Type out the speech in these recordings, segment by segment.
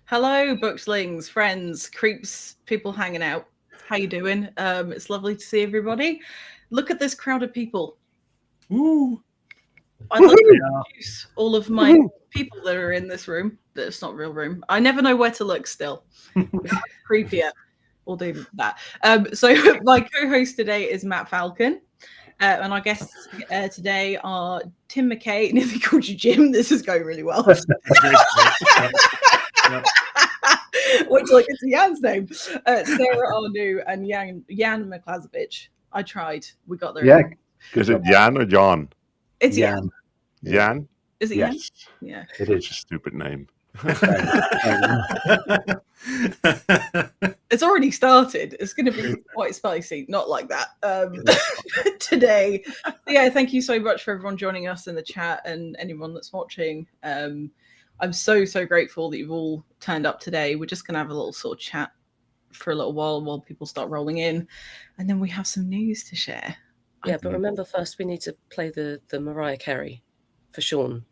Hello, BOOKEDlings, friends, creeps, people hanging out. How you doing? It's lovely to see everybody. Look at this crowd of people. Woo! I'd like to introduce all of my people that are in this room. It's not a real room. I never know where to look still. Creepier. We'll do that. So my co-host today is Matt Falcon. And our guests today are Tim McKay. Nearly called you Jim. This is going really well. Which, like, it's Jan's name. Sarah R and Jan Miklaszewicz. I tried. We got there. Yeah. Is it Jan or John? It's Jan. Jan? Is it Yes. Jan? Yeah. It is a stupid name. It's already started. It's going to be quite spicy. Not like that today. Yeah, thank you so much for everyone joining us in the chat and anyone that's watching. I'm so grateful that you've all turned up today. We're just going to have a little sort of chat for a little while people start rolling in. And then we have some news to share. Yeah, but remember first we need to play the Mariah Carey for Sean.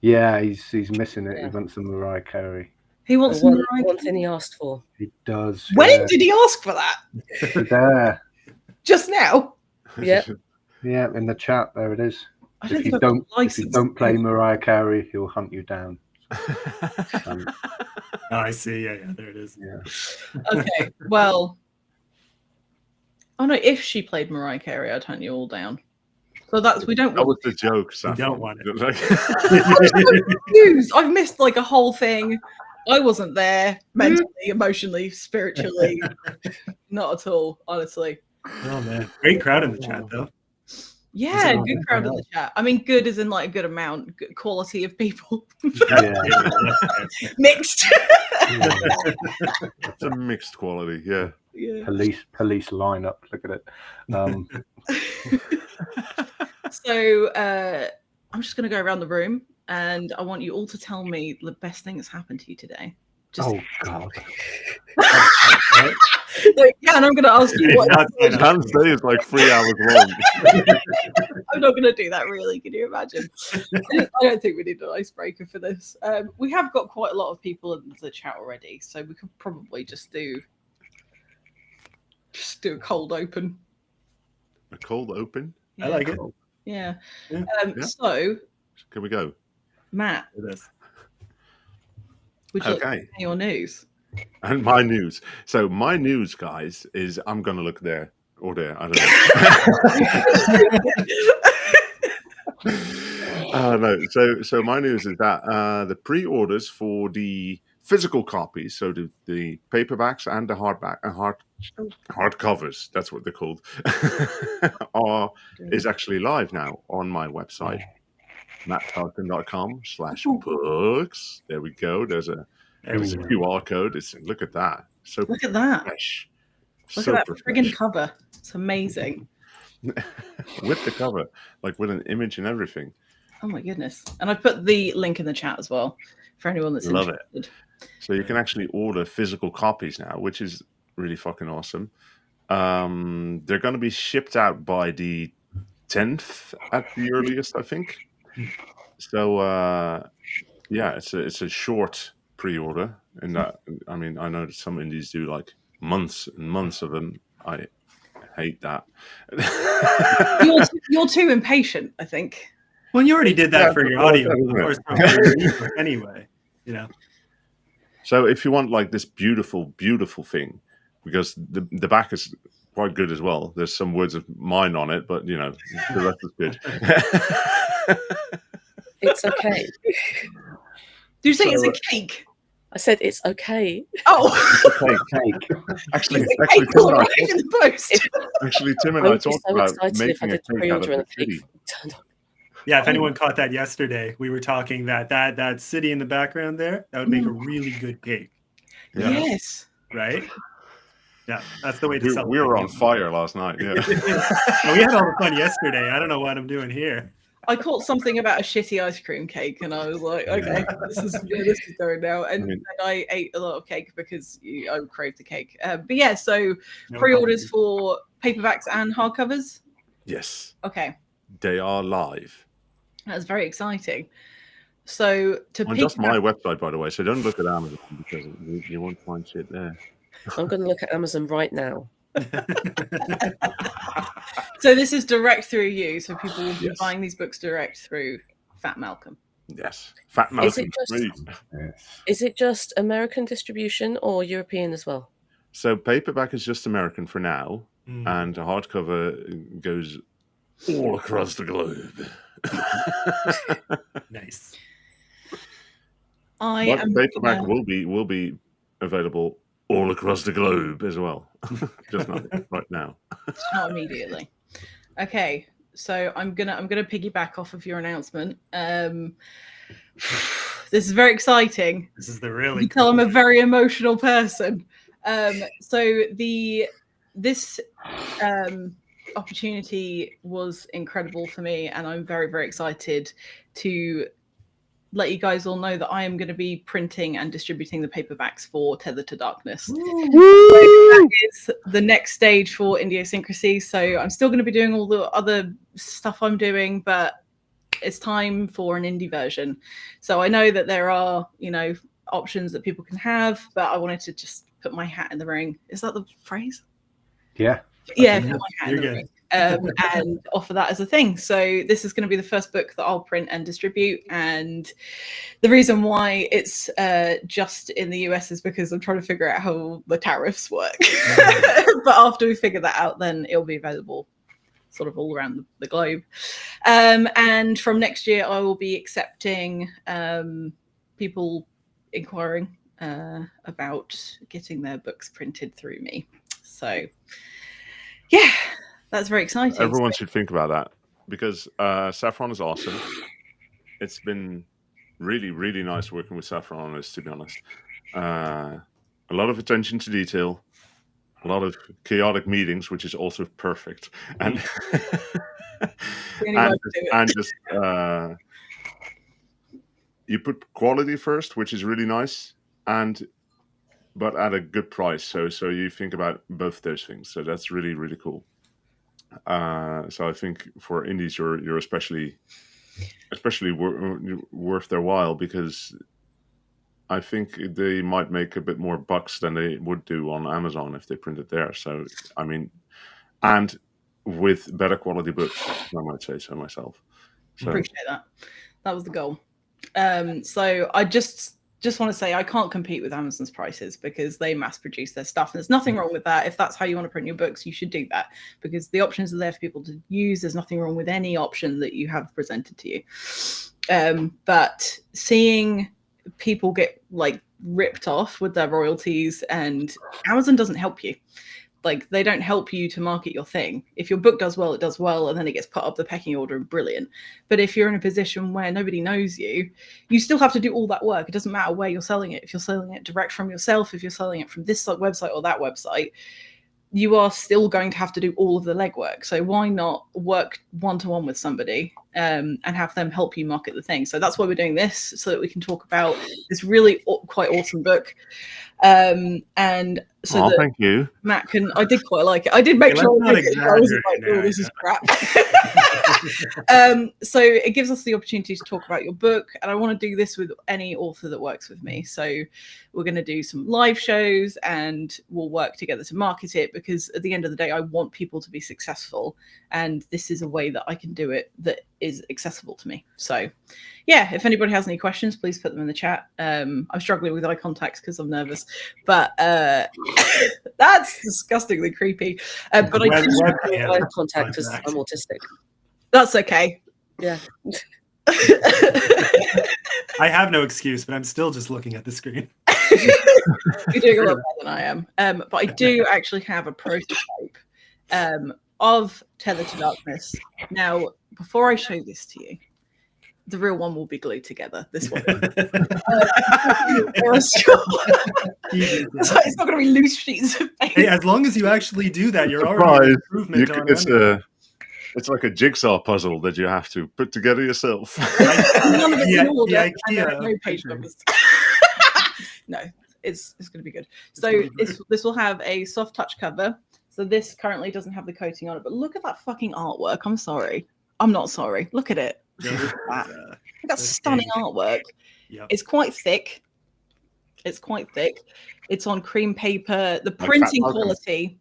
Yeah, he's missing it. Yeah. He wants some Mariah Carey. He wants one Mariah Carey. thing he asked for. He does. When did he ask for that? There. Just now? Yeah. Yeah, in the chat, there it is. I don't If think you I've got don't, a if you license. don't play Mariah Carey, he'll hunt you down. Oh, I see. Yeah, there it is. Yeah. Okay, well. Oh no, if she played Mariah Carey, I'd hunt you all down. So that's, we don't That want was the joke, Saffron. don't want it. I'm so confused. I've missed like a whole thing. I wasn't there mentally, emotionally, spiritually. Not at all, honestly. Oh man, great crowd in the chat though. Yeah, good crowd in the chat. I mean, good as in like a good amount, good quality of people. Yeah. Mixed. It's a mixed quality, yeah. Yeah. Police lineup. Look at it. So I'm just going to go around the room and I want you all to tell me the best thing that's happened to you today. Just... Oh, God. Yeah, and I'm going to ask you what. Dan's day is like 3 hours long. I'm not going to do that, really. Can you imagine? I don't think we need an icebreaker for this. We have got quite a lot of people in the chat already, so we could probably just do a cold open. A cold open? I like it. Yeah. Yeah. So, Can we go? Matt, It is. would you like to Okay. say your news? And my news. So my news, guys, is I'm going to look there or there. I don't know. No. So my news is that the pre-orders for the physical copies, so the paperbacks and the hardcovers, that's what they're called, is actually live now on my website, mattfalcon.com/books. There we go. There's a QR code. Look at that. So Look at that. fresh. Look at that friggin' cover. It's amazing. With the cover, like with an image and everything. Oh my goodness. And I put the link in the chat as well for anyone that's Love interested. So you can actually order physical copies now, which is really fucking awesome. They're going to be shipped out by the 10th at the earliest, I think. So yeah, it's a short pre-order, and that, I mean, I know that some indies do like months and months of them. I hate that. You're too impatient, I think. Well, you already did that for your audio, isn't of it? course, for your ebook anyway. You know. So if you want like this beautiful thing, because the back is quite good as well. There's some words of mine on it, but you know, the rest is good. It's okay. Do you say it's a cake? I said it's okay. Oh, Cake. Actually, it's a actually, cake Tim all and I right in the post. Tim and I I would be talked so about excited if I making a did the cake out of pre-order and the the cake city. turned up. Yeah, if anyone caught that yesterday, we were talking that city in the background there, that would make a really good cake. Yeah. Yes. Right? Yeah, that's the way to We celebrate. were on fire last night. Yeah. Well, we had all the fun yesterday. I don't know what I'm doing here. I caught something about a shitty ice cream cake, and I was like, okay, this is going now. And then I ate a lot of cake because I craved the cake. But yeah, so pre-orders for paperbacks and hardcovers. Yes. Okay. They are live. That's very exciting. So on just my website, by the way, so don't look at Amazon because you won't find shit there. I'm going to look at Amazon right now. So this is direct through you, so people will be buying these books direct through Fat Malcolm. Yes, Fat Malcolm. Is it just American distribution or European as well? So paperback is just American for now, and the hardcover goes all across the globe. Nice. Paperback will be available all across the globe as well. Just not right now. Not immediately. Okay, so I'm gonna piggyback off of your announcement. This is very exciting. This is the really. You tell I'm a very emotional person. So this opportunity was incredible for me, and I'm very, very excited to let you guys all know that I am going to be printing and distributing the paperbacks for Tethered to Darkness. So that is the next stage for Indiosyncrasy. So I'm still going to be doing all the other stuff I'm doing, but it's time for an indie version. So I know that there are, options that people can have, but I wanted to just put my hat in the ring. Is that the phrase? Yeah. Yeah, put my hat in the ring. And offer that as a thing. So this is going to be the first book that I'll print and distribute, and the reason why it's just in the US is because I'm trying to figure out how the tariffs work. But after we figure that out, then it'll be available sort of all around the globe. And from next year I will be accepting people inquiring about getting their books printed through me. So yeah, that's very exciting. Everyone should think about that, because Saffron is awesome. It's been really, really nice working with Saffron on this, to be honest. A lot of attention to detail, a lot of chaotic meetings, which is also perfect. And just you put quality first, which is really nice, but at a good price. So you think about both those things. So that's really, really cool. So I think for indies, you're especially worth their while, because I think they might make a bit more bucks than they would do on Amazon if they print it there. So I mean, and with better quality books, I might say so myself. So. Appreciate that. That was the goal. So I just want to say I can't compete with Amazon's prices, because they mass produce their stuff, and there's nothing wrong with that. If that's how you want to print your books, you should do that, because the options are there for people to use. There's nothing wrong with any option that you have presented to you. But seeing people get ripped off with their royalties, and Amazon doesn't help you. They don't help you to market your thing. If your book does well, it does well, and then it gets put up the pecking order, and brilliant. But if you're in a position where nobody knows you, you still have to do all that work. It doesn't matter where you're selling it. If you're selling it direct from yourself, if you're selling it from this website or that website, you are still going to have to do all of the legwork. So why not work one-to-one with somebody and have them help you market the thing? So that's why we're doing this, so that we can talk about this really quite awesome book. And so thank you, Matt can. I did quite like it. I did make sure I was like, oh, this is crap. So it gives us the opportunity to talk about your book, and I want to do this with any author that works with me. So we're going to do some live shows, and we'll work together to market it, because at the end of the day, I want people to be successful, and this is a way that I can do it that is accessible to me. So yeah, if anybody has any questions, please put them in the chat. I'm struggling with eye contacts because I'm nervous, but that's disgustingly creepy. But I can eye contact because I'm autistic. That's okay. Yeah. I have no excuse, but I'm still just looking at the screen. You're doing a lot better than I am. But I do actually have a prototype of Tethered to Darkness. Now, before I show this to you, the real one will be glued together. This one. So it's not going to be loose sheets of paper. Hey, as long as you actually do that, you're already an improvement on It's like a jigsaw puzzle that you have to put together yourself. None of it's in order. the And there IKEA are no page picture. numbers. No, it's going to be good. So this will have a soft touch cover. So this currently doesn't have the coating on it, but look at that fucking artwork. I'm sorry. I'm not sorry. Look at it. Look at that stunning artwork. Yep. It's quite thick. It's on cream paper. The Like printing Falcon. quality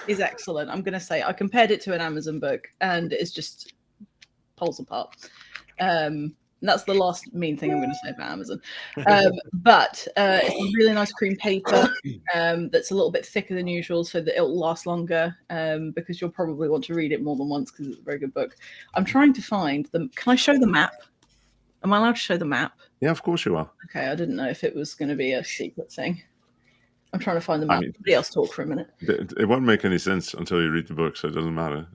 is excellent. I'm going to say I compared it to an Amazon book, and it's just poles apart. And that's the last mean thing I'm going to say about Amazon. But it's a really nice cream paper that's a little bit thicker than usual, so that it'll last longer. Because you'll probably want to read it more than once because it's a very good book. I'm trying to find them. Can I show the map? Am I allowed to show the map? Yeah, of course you are. Okay, I didn't know if it was going to be a secret thing. I'm trying to find the map. Somebody else talk for a minute. It won't make any sense until you read the book, so it doesn't matter.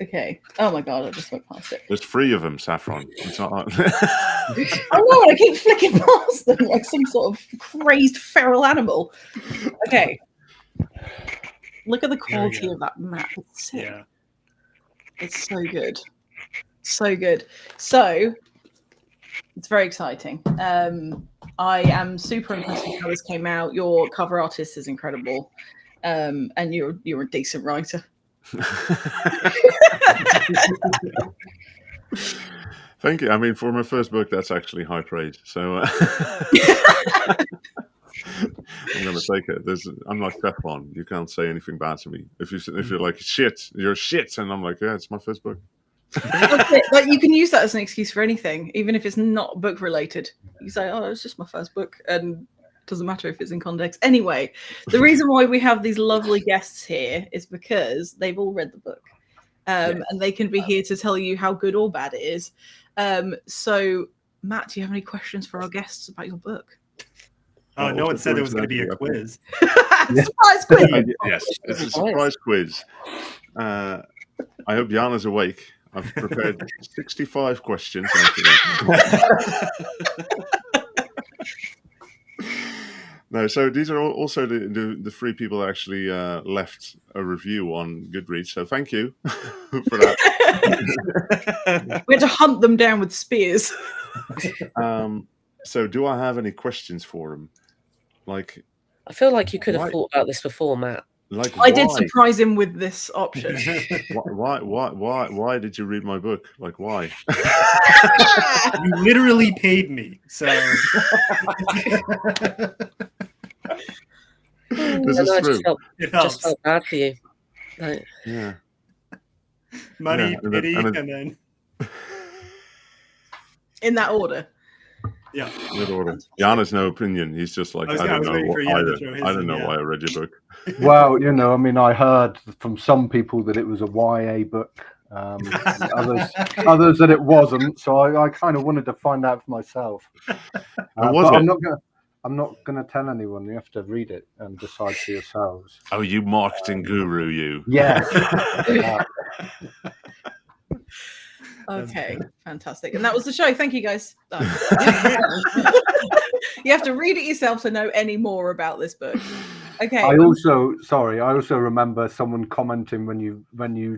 Okay. Oh my god, I just went past it. There's 3 of them, Saffron. It's not. I know, I keep flicking past them like some sort of crazed feral animal. Okay. Look at the quality of that map. It's sick. Yeah. It's so good. So good. So it's very exciting. I am super impressed with how this came out. Your cover artist is incredible. And you're a decent writer. Thank you. I mean, for my first book, that's actually high praise. So I'm going to take it. I'm like Saffron. You can't say anything bad to me. If you're like shit, you're shit, and I'm like, yeah, it's my first book. That's it. Like, you can use that as an excuse for anything, even if it's not book related. You say, "Oh, it's just my first book," and doesn't matter if it's in context. Anyway, the reason why we have these lovely guests here is because they've all read the book, and they can be here to tell you how good or bad it is. So, Matt, do you have any questions for our guests about your book? Oh, no one said there was going to be a quiz. Surprise quiz! Yes, it's a surprise quiz. I hope Jana's awake. I've prepared 65 questions. No, so these are also the 3 people that actually left a review on Goodreads. So thank you for that. We had to hunt them down with spears. So do I have any questions for them? Like, I feel like you could have thought about this before, Matt. Like, I did surprise him with this option. Why did you read my book? Like, why? You literally paid me, so. This is true. It helps. Just felt bad for you. Like, Yeah. Money, Yeah, pity, and and then. In that order. Yeah. Good order. Jan has no opinion. He's just like, I don't know why I read your book. Well, you know, I mean, I heard from some people that it was a YA book, others that it wasn't. So I kind of wanted to find out for myself. Was it? I'm not gonna tell anyone. You have to read it and decide for yourselves. Oh, you marketing guru, you. Yeah. Okay, fantastic. And that was the show. Thank you, guys. You have to read it yourself to know any more about this book. Okay. I also remember someone commenting when you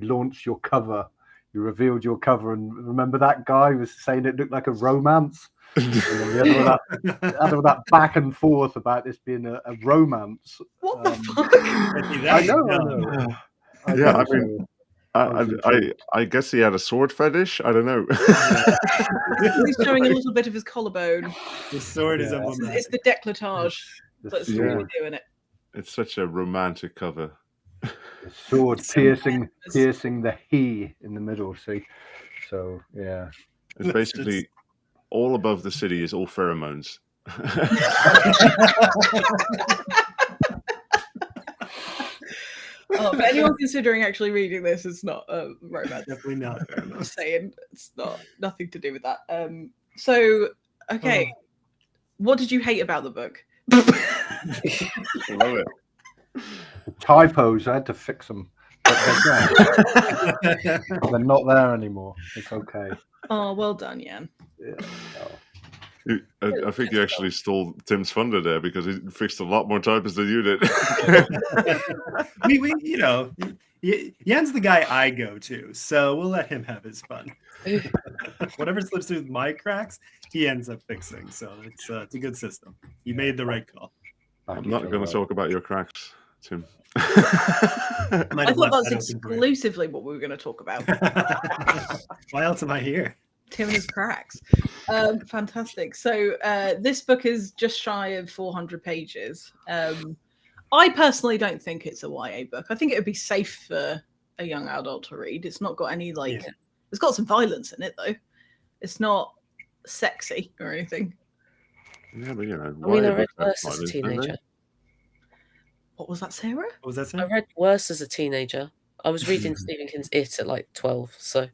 launched your cover, you revealed your cover, and remember that guy was saying it looked like a romance. And we had all that back and forth about this being a romance. What the fuck? I know. I guess he had a sword fetish. I don't know. He's showing a little bit of his collarbone. The sword is emblematic. It's the décolletage that's really doing it. It's such a romantic cover. The sword piercing the he in the middle. See, so yeah, It's basically all above the city is all pheromones. If anyone's considering actually reading this, it's not a romance. Definitely not. I'm just saying it's nothing to do with that. So, okay, what did you hate about the book? Love it. the typos. I had to fix them. But they're not there anymore. It's okay. Oh, well done, Jan. Yeah. I think you actually stole Tim's thunder there because he fixed a lot more typos than you did. we you know, Jan's the guy I go to, so we'll let him have his fun. Whatever slips through my cracks, he ends up fixing. So it's a good system. You made the right call. I'm not going to talk about your cracks, Tim. I thought that's exclusively what we were going to talk about. Why else am I here? Tim and his cracks. Fantastic. So this book is just shy of 400 pages. I personally don't think it's a YA book. I think it would be safe for a young adult to read. It's not got any It's got some violence in it though. It's not sexy or anything. Yeah, but I mean, I read worse as a teenager. What was that, Sarah? What was that, Sarah? I read worse as a teenager. I was reading Stephen King's It at like 12. So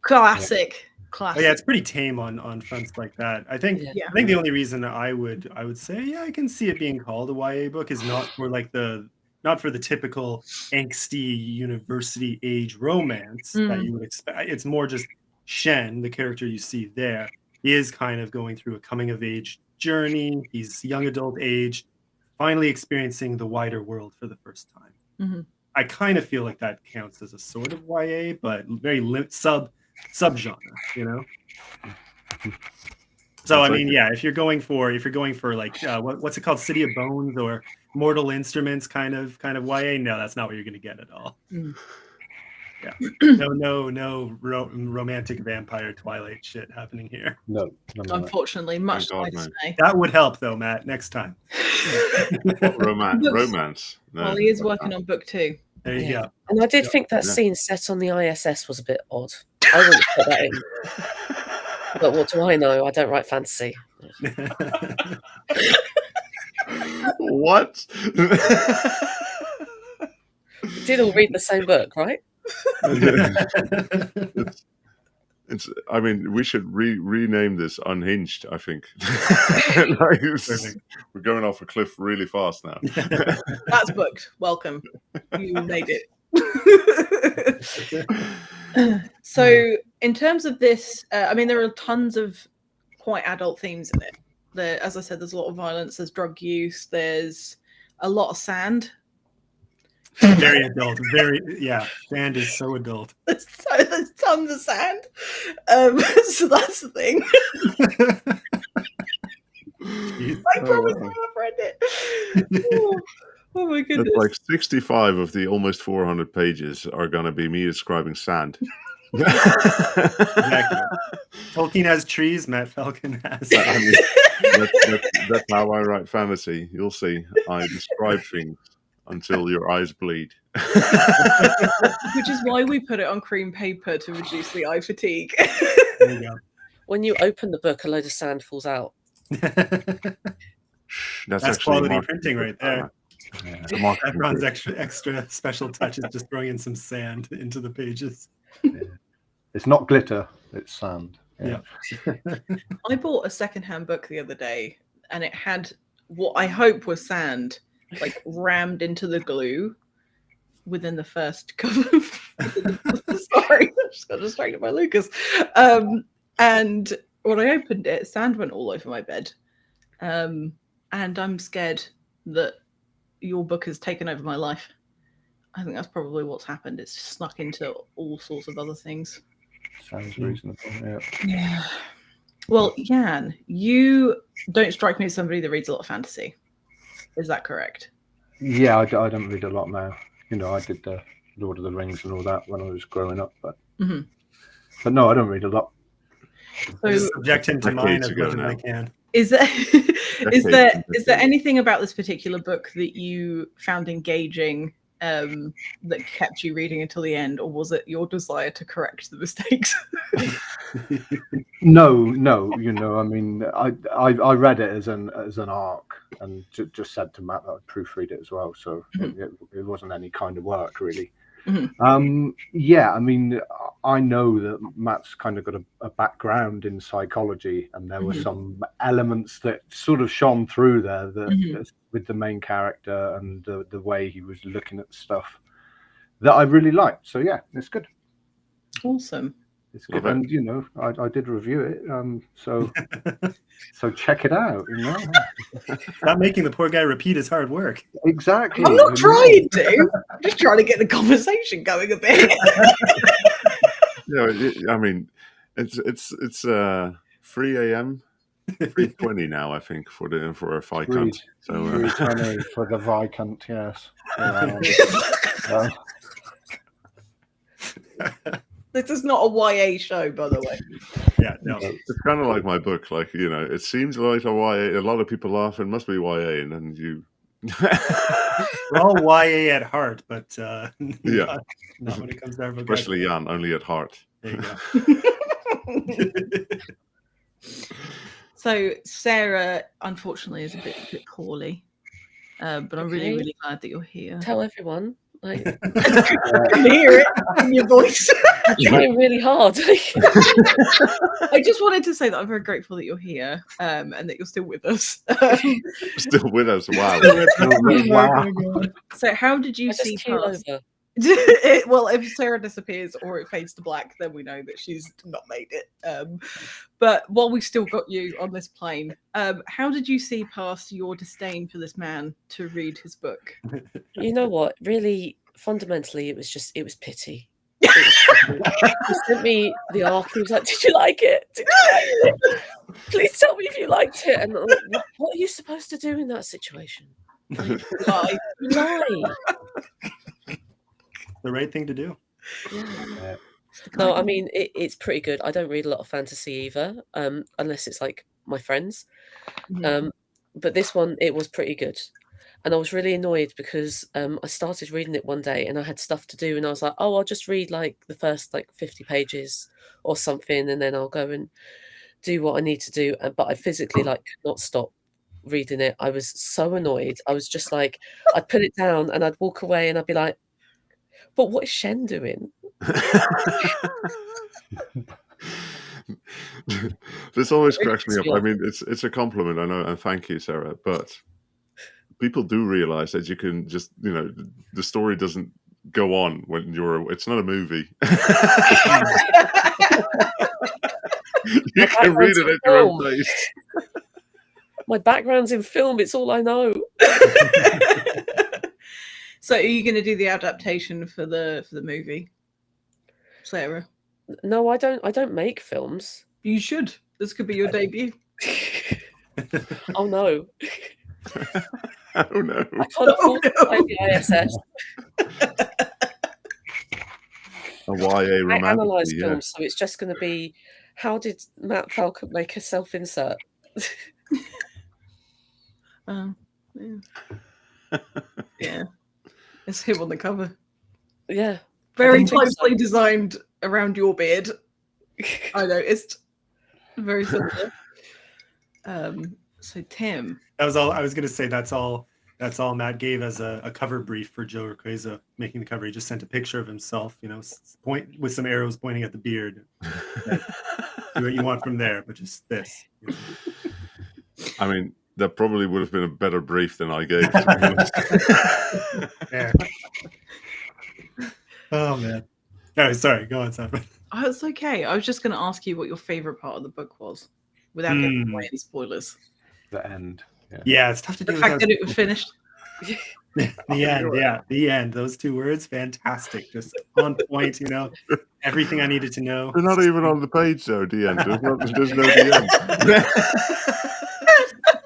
classic. Oh, yeah, it's pretty tame on fronts like that. I think the only reason I would say I can see it being called a YA book is not for the typical angsty university age romance that you would expect. It's more just Shen, the character you see there. He is kind of going through a coming of age journey. He's young adult age, finally experiencing the wider world for the first time. Mm-hmm. I kind of feel like that counts as a sort of YA, but very subgenre, you know. So I mean, yeah, if you're going for like what's it called, City of Bones or Mortal Instruments kind of YA, no, that's not what you're going to get at all. Yeah, no romantic vampire Twilight shit happening here. No. Unfortunately, much to say. That would help though, Matt. Next time. Romance. No. Well, he is working on book 2. There you go. And I did think that scene set on the ISS was a bit odd. I wouldn't put that in. But what do I know? I don't write fantasy. What? We did all read the same book, right? I mean, we should rename this Unhinged, I think. We're going off a cliff really fast now. That's booked. Welcome. You made it. So in terms of this, I mean, there are tons of quite adult themes in it. As I said, there's a lot of violence, there's drug use, there's a lot of sand. Very adult. Sand is so adult. There's tons of sand. So that's the thing. I promise I have read it. Oh my goodness. It's like 65 of the almost 400 pages are going to be me describing sand. Exactly. Tolkien has trees, Matt Falcon has. I mean, that's how I write fantasy. You'll see. I describe things until your eyes bleed. Which is why we put it on cream paper to reduce the eye fatigue. There you go. When you open the book, a load of sand falls out. That's quality printing right there. Saffron's extra special touch is just throwing in some sand into the pages. It's not glitter, it's sand. Yeah. I bought a secondhand book the other day and it had what I hope was sand like rammed into the glue within the first cover. Sorry, I just got distracted by Lucas. And when I opened it, sand went all over my bed. And I'm scared that your book has taken over my life. I think that's probably what's happened. It's snuck into all sorts of other things. Sounds reasonable, yeah. Well, Jan, you don't strike me as somebody that reads a lot of fantasy. Is that correct? Yeah, I don't read a lot now. You know, I did the Lord of the Rings and all that when I was growing up, but no, I don't read a lot. So, subject him to mine as much as I can. Is there anything about this particular book that you found engaging that kept you reading until the end, or was it your desire to correct the mistakes? No. You know, I mean, I read it as an arc, and just said to Matt that I'd proofread it as well. So it wasn't any kind of work really. Yeah, I mean, I know that Matt's kind of got a background in psychology, and there were some elements that sort of shone through there that with the main character and the way he was looking at stuff that I really liked. So yeah, it's good. Awesome. It's good, and I did review it, so check it out. Not making the poor guy repeat his hard work. Exactly. I'm not trying to. I'm just trying to get the conversation going a bit. I mean, it's 3 a.m. 3:20 now, I think, for a Viscount. So 3:20 for the Viscount, yes. This is not a YA show, by the way. Yeah, no. It's kind of like my book. Like, it seems like a YA. A lot of people laugh. It must be YA, and then you. We're all YA at heart, but not when it comes to our vocabulary. Especially Jan, only at heart. There you go. So Sarah, unfortunately, is a bit poorly, but I'm really, really glad that you're here. Tell everyone. I can hear it in your voice. I'm trying really hard. I just wanted to say that I'm very grateful that you're here, and that you're still with us. Still with us, wow. Wow. So how did you see past? Well, if Sarah disappears or it fades to black, then we know that she's not made it. But while we've still got you on this plane, how did you see past your disdain for this man to read his book? You know what? Really, fundamentally, it was pity. He sent me the arc. He was like, "Did you like it? Did you like it? Please tell me if you liked it." And I'm like, what are you supposed to do in that situation? Lie. The right thing to do. Yeah. No, I mean it's pretty good. I don't read a lot of fantasy either, unless it's like my friends. Mm-hmm. But this one, it was pretty good, and I was really annoyed because I started reading it one day and I had stuff to do, and I was like, "Oh, I'll just read like the first 50 pages or something, and then I'll go and do what I need to do." But I physically could not stop reading it. I was so annoyed. I was just like, I'd put it down and I'd walk away and I'd be like, "But what is Shen doing?" This always cracks me up. I mean, it's a compliment, I know, and thank you, Sarah. But people do realize that you can just, the story doesn't go on when it's not a movie. You can read it at your own pace. My background's in film. It's all I know. So, are you going to do the adaptation for the movie, Sarah? No, I don't. I don't make films. You should. This could be your debut. Oh no! Oh no! I can't afford to play the ISS. A YA romantic. I analyse films, so it's just going to be, how did Matt Falcon make a self-insert? Yeah. It's him on the cover. Yeah. Very closely designed around your beard. I noticed. Very similar. So Tim. That was all I was gonna say. That's all Matt gave as a cover brief for Joe Requeza making the cover. He just sent a picture of himself, point with some arrows pointing at the beard. Do what you want from there, but just this. I mean, that probably would have been a better brief than I gave. Yeah. Oh man. Oh, sorry. Go on, Saffron. Oh, it's okay. I was just going to ask you what your favorite part of the book was, without giving away any spoilers. The end. Yeah, it's tough to do. The fact that it was finished. The end. Yeah, the end. Those two words, fantastic. Just on point. Everything I needed to know. They're not even on the page, though. The end. There's no the end.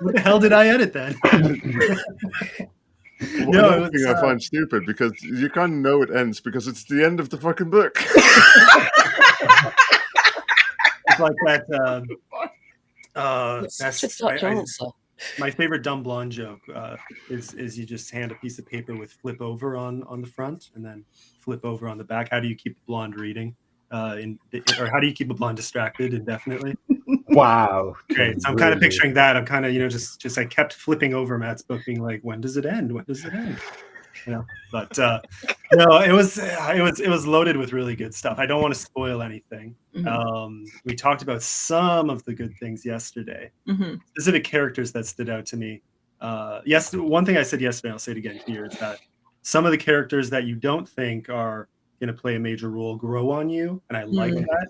What the hell did I edit then? Another thing I find stupid, because you kind of know it ends because it's the end of the fucking book. It's like that. That's such a answer. My favorite dumb blonde joke is you just hand a piece of paper with flip over on the front and then flip over on the back. How do you keep a blonde reading? Or how do you keep a blonde distracted indefinitely? Wow. Great. So I'm kind of picturing that. I'm kind of, just I kept flipping over Matt's book, being like, when does it end? When does it end? But no, it was loaded with really good stuff. I don't want to spoil anything. Mm-hmm. We talked about some of the good things yesterday. Mm-hmm. Specific characters that stood out to me. One thing I said yesterday, I'll say it again here, is that some of the characters that you don't think are going to play a major role grow on you, and I like that.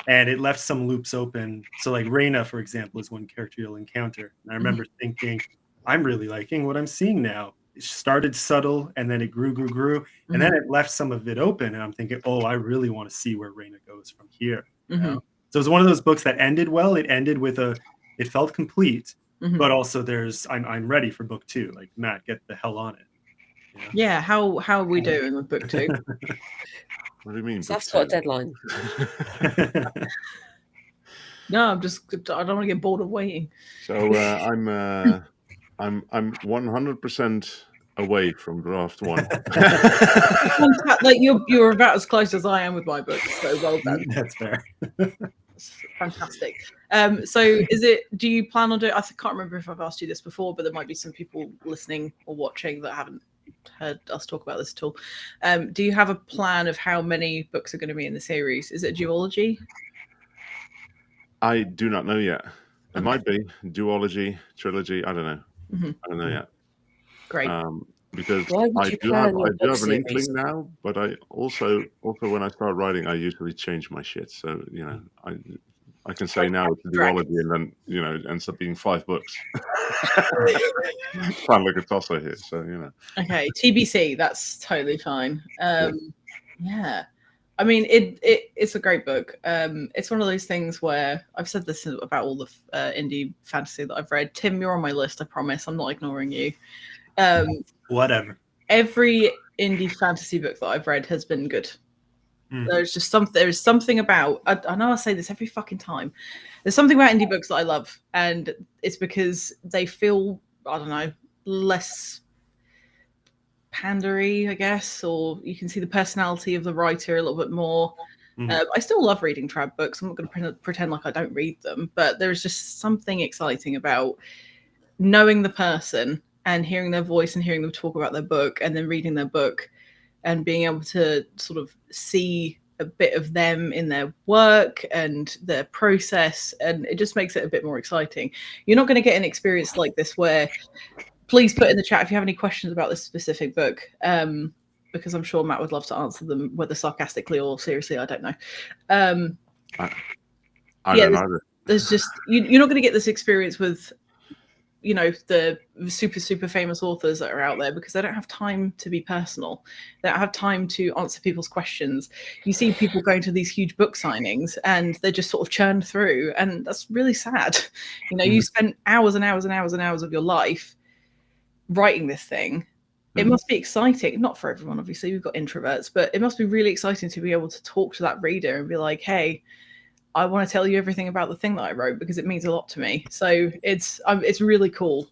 And it left some loops open. So like Reyna, for example, is one character you'll encounter. And I remember thinking, I'm really liking what I'm seeing now. It started subtle, and then it grew, and then it left some of it open. And I'm thinking, oh, I really want to see where Reyna goes from here. You know? So it was one of those books that ended well. It ended with it felt complete, but also I'm ready for book 2. Like, Matt, get the hell on it. Yeah, how are we doing with book 2? What do you mean? That's got a deadline. No, I don't want to get bored of waiting. So I'm 100% away from draft 1. Like you're about as close as I am with my book, so well done. That's fair. Fantastic. So do you plan on doing, I can't remember if I've asked you this before, but there might be some people listening or watching that haven't heard us talk about this at all. Do you have a plan of how many books are going to be in the series? Is it a duology? I do not know yet. It might be duology, trilogy. I don't know. I don't know yet. Great. Because I do have an inkling now, but I also when I start writing, I usually change my shit. So I can say now it's a duology, and then it ends up being 5 books. Sound like a tosser here, so Okay, TBC, that's totally fine. Yeah. I mean, it's a great book. It's one of those things where I've said this about all the indie fantasy that I've read. Tim, you're on my list. I promise. I'm not ignoring you. Whatever. Every indie fantasy book that I've read has been good. There's something about, I know I say this every fucking time. There's something about indie books that I love, and it's because they feel, I don't know, less pandery, I guess, or you can see the personality of the writer a little bit more. I still love reading trad books. I'm not going to pretend like I don't read them, but there's just something exciting about knowing the person and hearing their voice and hearing them talk about their book and then reading their book and being able to sort of see a bit of them in their work and their process, and it just makes it a bit more exciting. You're not going to get an experience like this where, please put in the chat if you have any questions about this specific book, because I'm sure Matt would love to answer them, whether sarcastically or seriously, I don't know. I don't either. There's just, you're not going to get this experience with the super famous authors that are out there, because they don't have time to be personal. They don't have time to answer people's questions. You see people going to these huge book signings and they're just sort of churned through, and that's really sad. You spend hours and hours and hours and hours of your life writing this thing. It must be exciting, not for everyone, obviously, we've got introverts, but it must be really exciting to be able to talk to that reader and be like, hey, I want to tell you everything about the thing that I wrote because it means a lot to me. So it's really cool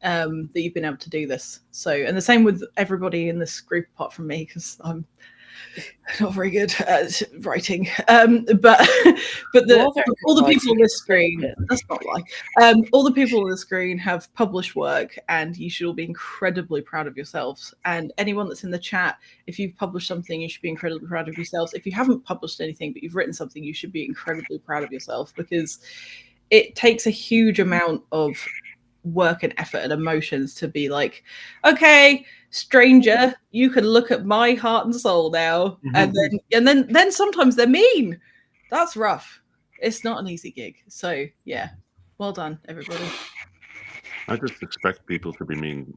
that you've been able to do this. So, and the same with everybody in this group apart from me, because I'm not very good at writing. But all the people on this screen, that's not why. All the people on the screen have published work, and you should all be incredibly proud of yourselves. And anyone that's in the chat, if you've published something, you should be incredibly proud of yourselves. If you haven't published anything, but you've written something, you should be incredibly proud of yourself, because it takes a huge amount of work and effort and emotions to be like, okay, stranger, you can look at my heart and soul now. And then sometimes they're mean. That's rough. It's not an easy gig. So yeah, well done, everybody. I just expect people to be mean,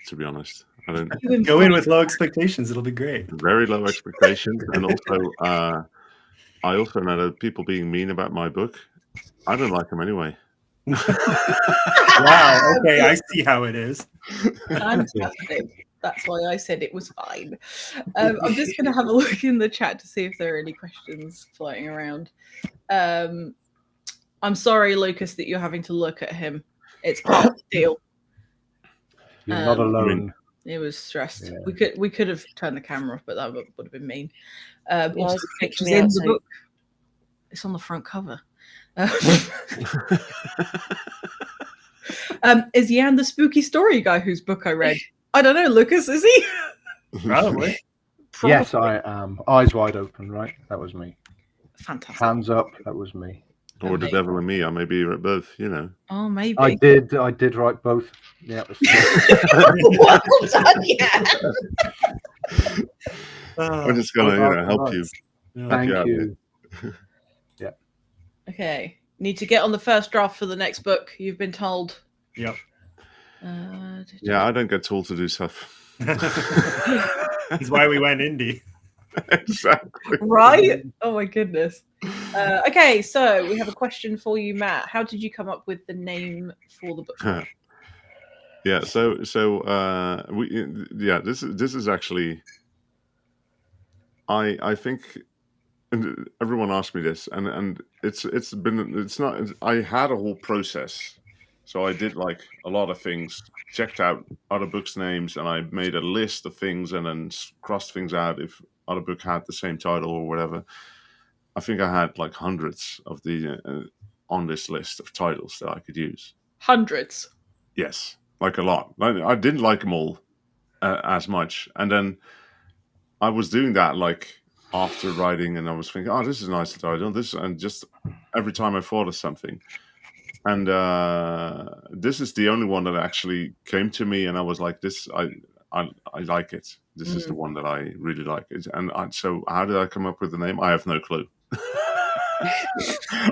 to be honest. I don't go in with low expectations. It'll be great. Very low expectations. And also I also know that people being mean about my book, I don't like them anyway. Wow, okay, I see how it is. Fantastic. That's why I said it was fine. I'm just going to have a look in the chat to see if there are any questions floating around. I'm sorry, Lucas, that you're having to look at him. It's part of the deal. You're not alone. He was stressed. Yeah. We could have turned the camera off, but that would have been mean. Also, the pictures in the book. It's on the front cover. Is Jan the spooky story guy whose book I read? I don't know, Lucas, is he? Probably. Yes, I am. Eyes wide open, right? That was me. Fantastic. Hands up, that was me. Or The Devil and Me. I maybe read both, Oh, maybe. I did write both. Yeah. Well done, yeah. I'm just gonna, help you. Thank you. Yeah. Okay. Need to get on the first draft for the next book, you've been told. Yep. Yeah, I don't get told to do stuff. That's why we went indie. Exactly. Right? Oh my goodness. Okay, so we have a question for you, Matt. How did you come up with the name for the book? Yeah, this is actually, I think, and everyone asked me this, and I had a whole process. So I did like a lot of things, checked out other books' names, and I made a list of things and then crossed things out if other book had the same title or whatever. I think I had like hundreds of the on this list of titles that I could use. Hundreds? Yes, like a lot. I didn't like them all as much. And then I was doing that like after writing, and I was thinking, oh, this is a nice title. And just every time I thought of something. And this is the only one that actually came to me, and I was like, "This, I like it. This is the one that I really like." So, how did I come up with the name? I have no clue.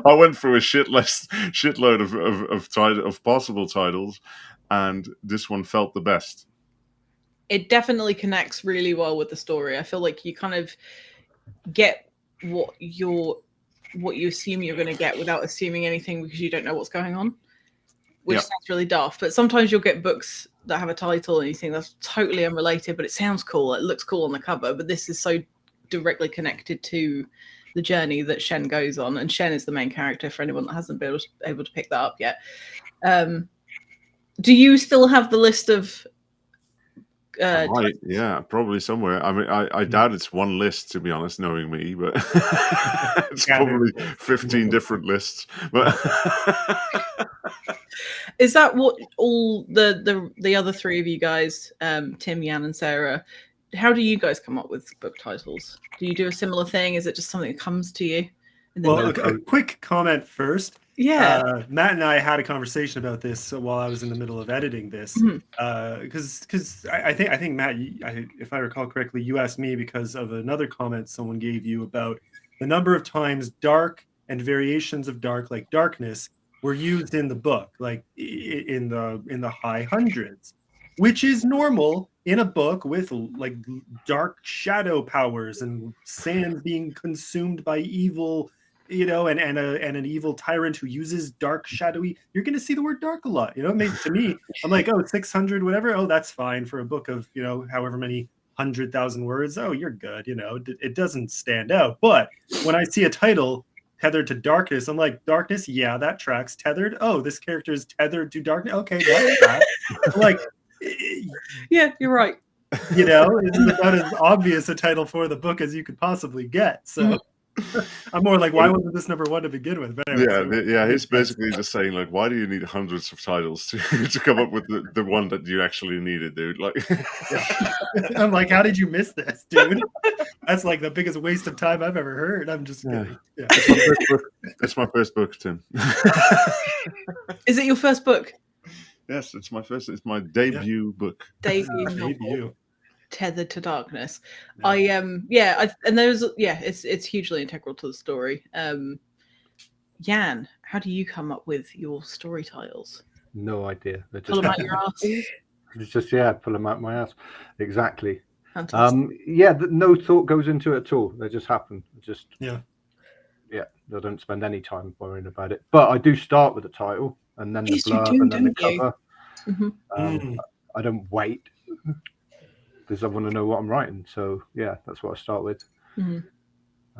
I went through a shitload of possible titles, and this one felt the best. It definitely connects really well with the story. I feel like you kind of get what you assume you're going to get without assuming anything because you don't know what's going on, which sounds really daft. But sometimes you'll get books that have a title and you think that's totally unrelated, but it sounds cool. It looks cool on the cover, but this is so directly connected to the journey that Shen goes on. And Shen is the main character for anyone that hasn't been able to pick that up yet. Do you still have the list of yeah, probably somewhere. I mean, I doubt it's one list, to be honest, knowing me, but it's probably 15 different lists. But is that what all the other three of you guys, Tim, Jan, and Sarah, how do you guys come up with book titles? Do you do a similar thing? Is it just something that comes to you? Well, a quick comment first. Yeah, Matt and I had a conversation about this while I was in the middle of editing this, because I think Matt, if I recall correctly, you asked me because of another comment someone gave you about the number of times dark and variations of dark, like darkness, were used in the book, like in the high hundreds, which is normal in a book with like dark shadow powers and sand being consumed by evil. And an evil tyrant who uses dark, shadowy. You're going to see the word dark a lot. Maybe to me, I'm like, 600, whatever. Oh, that's fine for a book of however many 100,000 words. Oh, you're good. It doesn't stand out. But when I see a title tethered to darkness, I'm like, darkness. Yeah, that tracks. Tethered. Oh, this character is tethered to darkness. Okay, that's that. I'm like, yeah, you're right. It's about as obvious a title for the book as you could possibly get. So. I'm more like, why wasn't this number one to begin with? But anyway, he's basically just saying, like, why do you need hundreds of titles to come up with the one that you actually needed, dude? Like, I'm like, how did you miss this, dude? That's like the biggest waste of time I've ever heard. I'm just kidding. Yeah. It's my first book, Tim. Is it your first book? Yes, it's my first. It's my debut book. Debut. Tethered to darkness. It's hugely integral to the story. Jan, how do you come up with your story titles? No idea. Pull them out your ass. It's just pull them out my ass. Exactly. Fantastic. No thought goes into it at all. They just happen. I don't spend any time worrying about it. But I do start with the title and then the blurb and then the cover. Mm-hmm. I don't wait. Because I want to know what I'm writing. So, that's what I start with. Mm-hmm.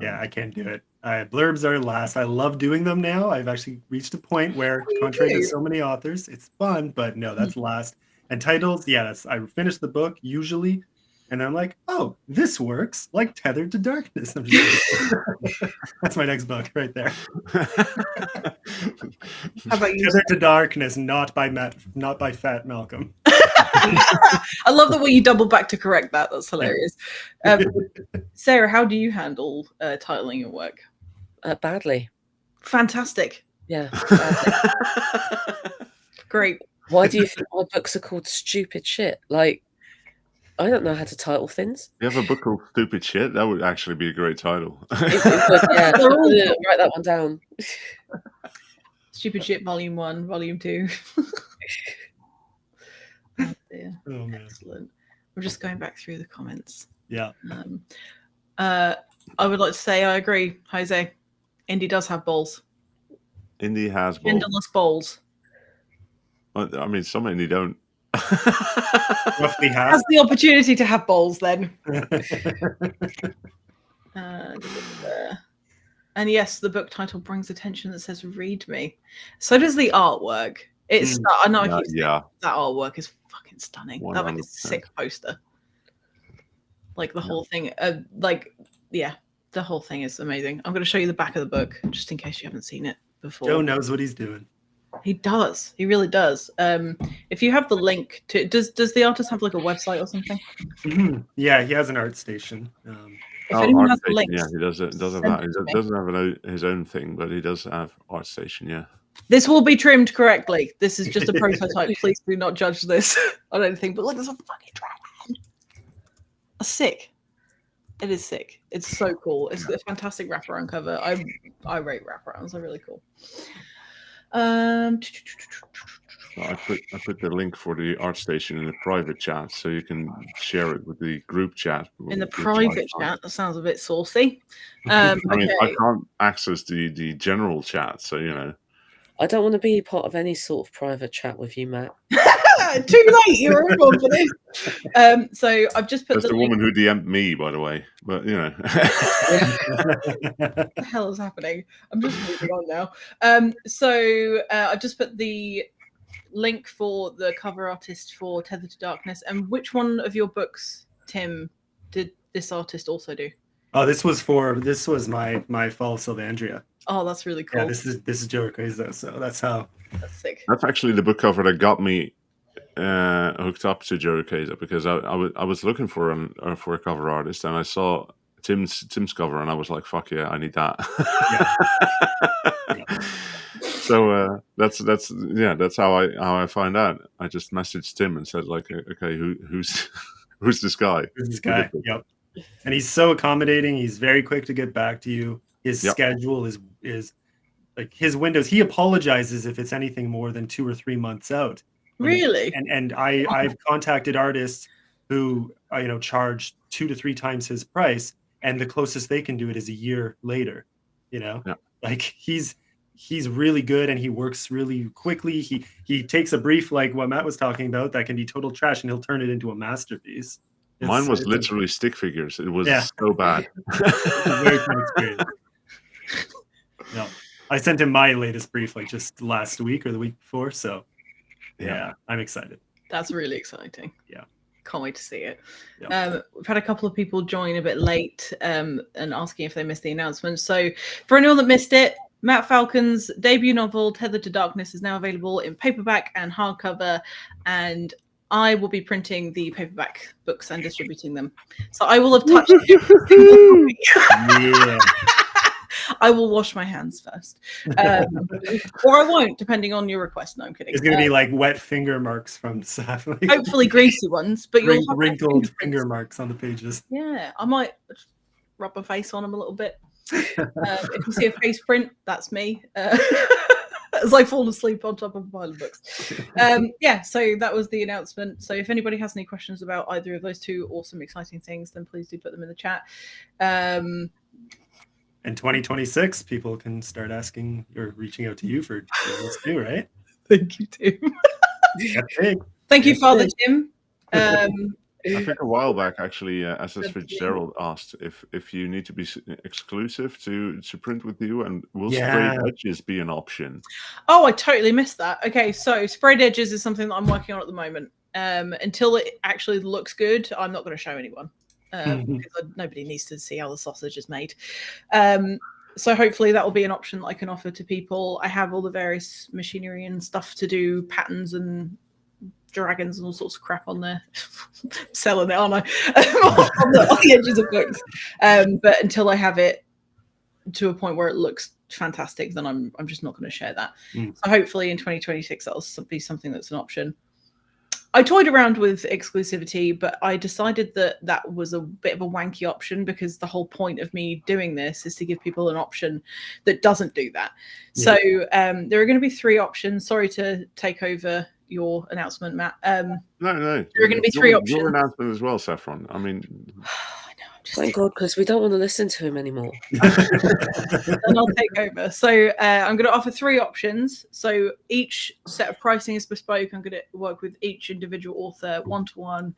I can't do it. Blurbs are last. I love doing them now. I've actually reached a point where, contrary to so many authors, it's fun, but no, that's last. And titles, I finish the book usually, and I'm like, oh, this works, like Tethered to Darkness. That's my next book right there. How about you? Tethered to Darkness, not by Fat Malcolm. I love the way you double back to correct that. That's hilarious. Sarah, how do you handle titling your work? Badly. Fantastic. Yeah. Great. Why do you think my books are called stupid shit? Like, I don't know how to title things. You have a book called Stupid Shit? That would actually be a great title. Yeah, write that one down. Stupid Shit Volume 1, Volume 2. Oh dear. Oh, man. Excellent. We're just going back through the comments. Yeah. I would like to say I agree, Jose. Indy does have balls. Indy has balls. Genderless balls. I mean, some Indy don't. Roughly half. Has the opportunity to have balls then. And yes, the book title brings attention that says "Read Me." So does the artwork. It's I know I keep saying that artwork is fucking stunning. 100%. That like a sick poster. Like the whole thing. The whole thing is amazing. I'm going to show you the back of the book just in case you haven't seen it before. Joe knows what he's doing. He does. He really does. If you have the link to, does the artist have like a website or something? Yeah, he has an art station. If anyone has the link, yeah, he does have that. He doesn't have his own thing, but he does have ArtStation. Yeah. This will be trimmed correctly. This is just a prototype. Please do not judge this on anything. But look, there's a fucking dragon. Sick. It is sick. It's so cool. It's a fantastic wraparound cover. I rate wraparounds. They're really cool. I put the link for the ArtStation in the private chat, so you can share it with the group chat. In the private chat, that sounds a bit saucy. I mean, I can't access the general chat, so you know. I don't want to be part of any sort of private chat with you, Matt. Too late. You're on for this. So I've just put That's the woman who DM'd me, by the way. But you know, what the hell is happening? I'm just moving on now. So I've just put the link for the cover artist for Tethered to Darkness. And which one of your books, Tim, did this artist also do? Oh, this was my Fall of Sylvandria. Oh, that's really cool. Yeah, this is Joe Crazy, so that's how. That's sick. That's actually the book cover that got me hooked up to Joe Crazy, because I was looking for a cover artist, and I saw Tim's cover, and I was like, "Fuck yeah, I need that." Yeah. So that's how I find out. I just messaged Tim and said like, "Okay, who's this guy?" Who's this guy? Yep. And he's so accommodating. He's very quick to get back to you. His schedule is like his windows. He apologizes if it's anything more than 2 or 3 months out. Really? And I've contacted artists who charge 2 to 3 times his price, and the closest they can do it is a year later. Like he's really good, and he works really quickly. He takes a brief like what Matt was talking about that can be total trash, and he'll turn it into a masterpiece. Mine was literally stick figures. It was so bad. It's a very fun experience. No, I sent him my latest brief like just last week or the week before. So yeah, I'm excited. That's really exciting. Yeah. Can't wait to see it. Yeah. We've had a couple of people join a bit late and asking if they missed the announcement. So for anyone that missed it, Matt Falcon's debut novel, Tethered to Darkness, is now available in paperback and hardcover, and I will be printing the paperback books and distributing them. So I will have touched Yeah. I will wash my hands first. Or I won't, depending on your request. No, I'm kidding. It's going to be like wet finger marks from Saffron. Hopefully greasy ones, but you'll have wrinkled finger marks on the pages. Yeah, I might rub my face on them a little bit. If you see a face print, that's me. As I fall asleep on top of a pile of books. So that was the announcement. So if anybody has any questions about either of those two awesome, exciting things, then please do put them in the chat. In 2026, people can start asking or reaching out to you for this too, right? Thank you, Tim. Thank you, Father Tim. I think a while back, actually, SS Fitzgerald asked if you need to be exclusive to print with you, and will sprayed edges be an option? Oh, I totally missed that. Okay, so sprayed edges is something that I'm working on at the moment. Until it actually looks good, I'm not going to show anyone. Because nobody needs to see how the sausage is made. So hopefully that will be an option that I can offer to people. I have all the various machinery and stuff to do patterns and dragons and all sorts of crap on there. Selling it, aren't I? on the edges of books. But until I have it to a point where it looks fantastic, then I'm just not going to share that. So hopefully in 2026 that'll be something that's an option. I toyed around with exclusivity, but I decided that that was a bit of a wanky option, because the whole point of me doing this is to give people an option that doesn't do that. Yeah. So there are going to be 3 options. Sorry to take over your announcement, Matt. No. There are going to be 3 options. Your announcement as well, Saffron. I mean... Thank God, because we don't want to listen to him anymore. And I'll take over. So I'm going to offer 3 options. So each set of pricing is bespoke. I'm going to work with each individual author one-to-one,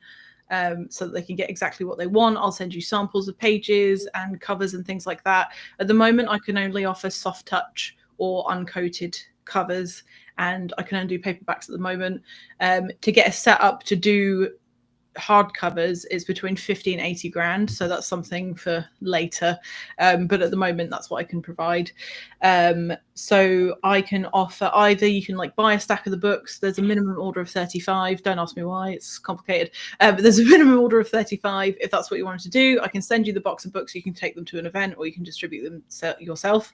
so that they can get exactly what they want. I'll send you samples of pages and covers and things like that. At the moment, I can only offer soft touch or uncoated covers, and I can only do paperbacks at the moment. To get a setup to do hardcovers is between 50 and 80 grand, so that's something for later, but at the moment that's what I can provide. So I can offer either, you can like buy a stack of the books. There's a minimum order of 35. Don't ask me why, it's complicated, but there's a minimum order of 35. If that's what you wanted to do, I can send you the box of books. You can take them to an event, or you can distribute them yourself.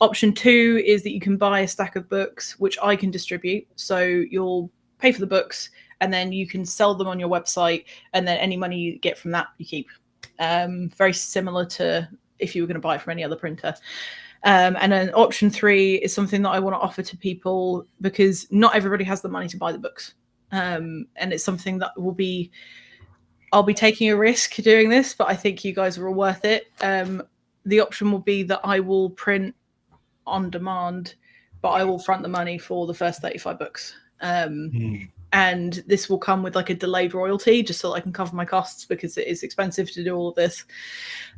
Option 2 is that you can buy a stack of books, which I can distribute. So you'll pay for the books, and then you can sell them on your website, and then any money you get from that you keep. Very similar to if you were going to buy it from any other printer. And then option 3 is something that I want to offer to people, because not everybody has the money to buy the books. And it's something that I'll be taking a risk doing this, but I think you guys are all worth it. The option will be that I will print on demand, but I will front the money for the first 35 books. And this will come with like a delayed royalty, just so I can cover my costs, because it is expensive to do all of this.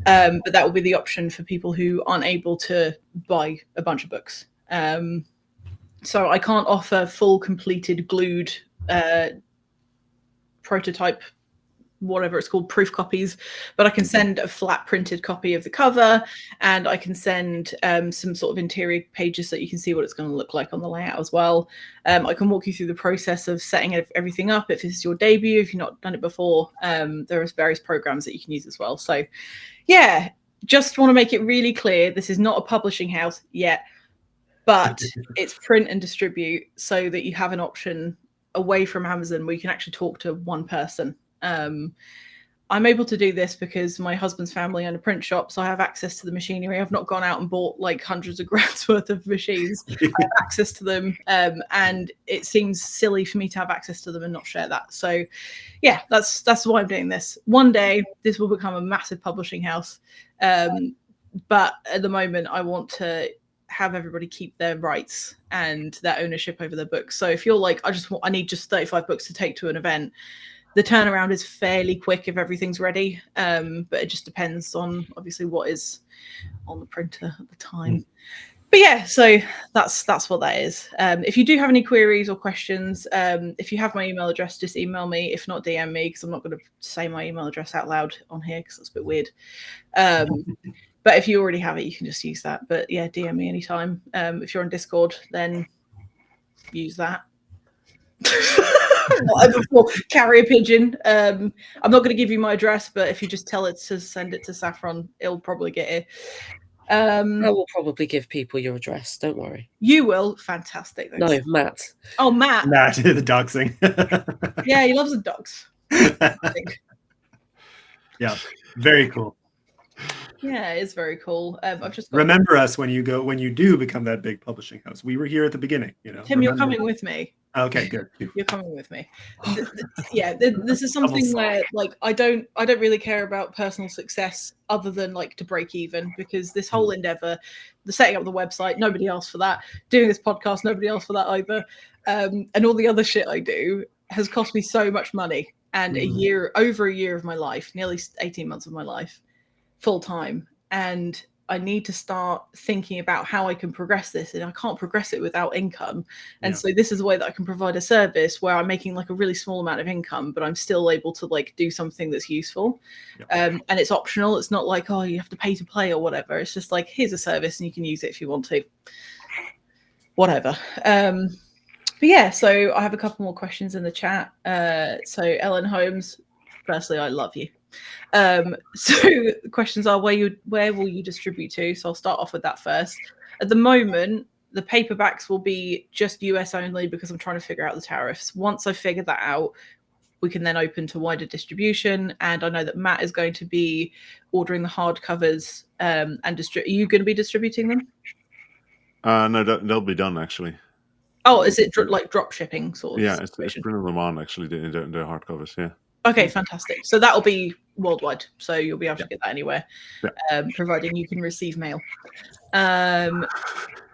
But that will be the option for people who aren't able to buy a bunch of books. So I can't offer full completed glued prototype, whatever it's called, proof copies, but I can send a flat printed copy of the cover, and I can send some sort of interior pages so that you can see what it's going to look like on the layout as well. I can walk you through the process of setting everything up if this is your debut, if you've not done it before. There are various programs that you can use as well. So yeah, just want to make it really clear, this is not a publishing house yet, but it's print and distribute, so that you have an option away from Amazon where you can actually talk to one person. I'm able to do this because my husband's family own a print shop, so I have access to the machinery. I've not gone out and bought like hundreds of grand's worth of machines. I have access to them, and it seems silly for me to have access to them and not share that. So yeah, that's why I'm doing this. One day this will become a massive publishing house, but at the moment I want to have everybody keep their rights and their ownership over their books. So if you're like, I need just 35 books to take to an event, the turnaround is fairly quick if everything's ready, but it just depends on obviously what is on the printer at the time. But yeah, so that's what that is. If you do have any queries or questions, if you have my email address, just email me. If not, DM me, because I'm not going to say my email address out loud on here because that's a bit weird. But if you already have it, you can just use that. But yeah, DM me anytime. If you're on Discord, then use that. Whatever for carrier pigeon. I'm not going to give you my address, but if you just tell it to send it to Saffron, it'll probably get it. I will probably give people your address. Don't worry. You will. Fantastic. Thanks. No, Matt. Oh, Matt. Matt, the doxing. Yeah, he loves the dogs. Yeah, very cool. Yeah, it is very cool. I've just remember us when you do become that big publishing house. We were here at the beginning, you know. Tim, remember. You're coming with me. Okay, good. You're coming with me. Yeah, this is something where like I don't really care about personal success other than like to break even, because this whole endeavor, the setting up the website, nobody asked for that. Doing this podcast, nobody asked for that either. And all the other shit I do has cost me so much money, and over a year of my life, nearly 18 months of my life, full time. And I need to start thinking about how I can progress this, and I can't progress it without income. And so this is a way that I can provide a service where I'm making like a really small amount of income, but I'm still able to like do something that's useful. And it's optional. It's not like, oh, you have to pay to play or whatever. It's just like, here's a service and you can use it if you want to, whatever. But yeah, so I have a couple more questions in the chat. So Ellen Holmes, firstly, I love you. So the questions are, where will you distribute to? So I'll start off with that first. At the moment, The paperbacks will be just US only because I'm trying to figure out the tariffs. Once I've figured that out, we can then open to wider distribution. And I know that Matt is going to be ordering the hardcovers and are you going to be distributing them? No, they'll be done actually. Oh, is it like drop shipping sort of? Yeah, it's printing them on actually, the hardcovers. Yeah. Okay, fantastic. So that'll be worldwide. So you'll be able to get that anywhere, providing you can receive mail.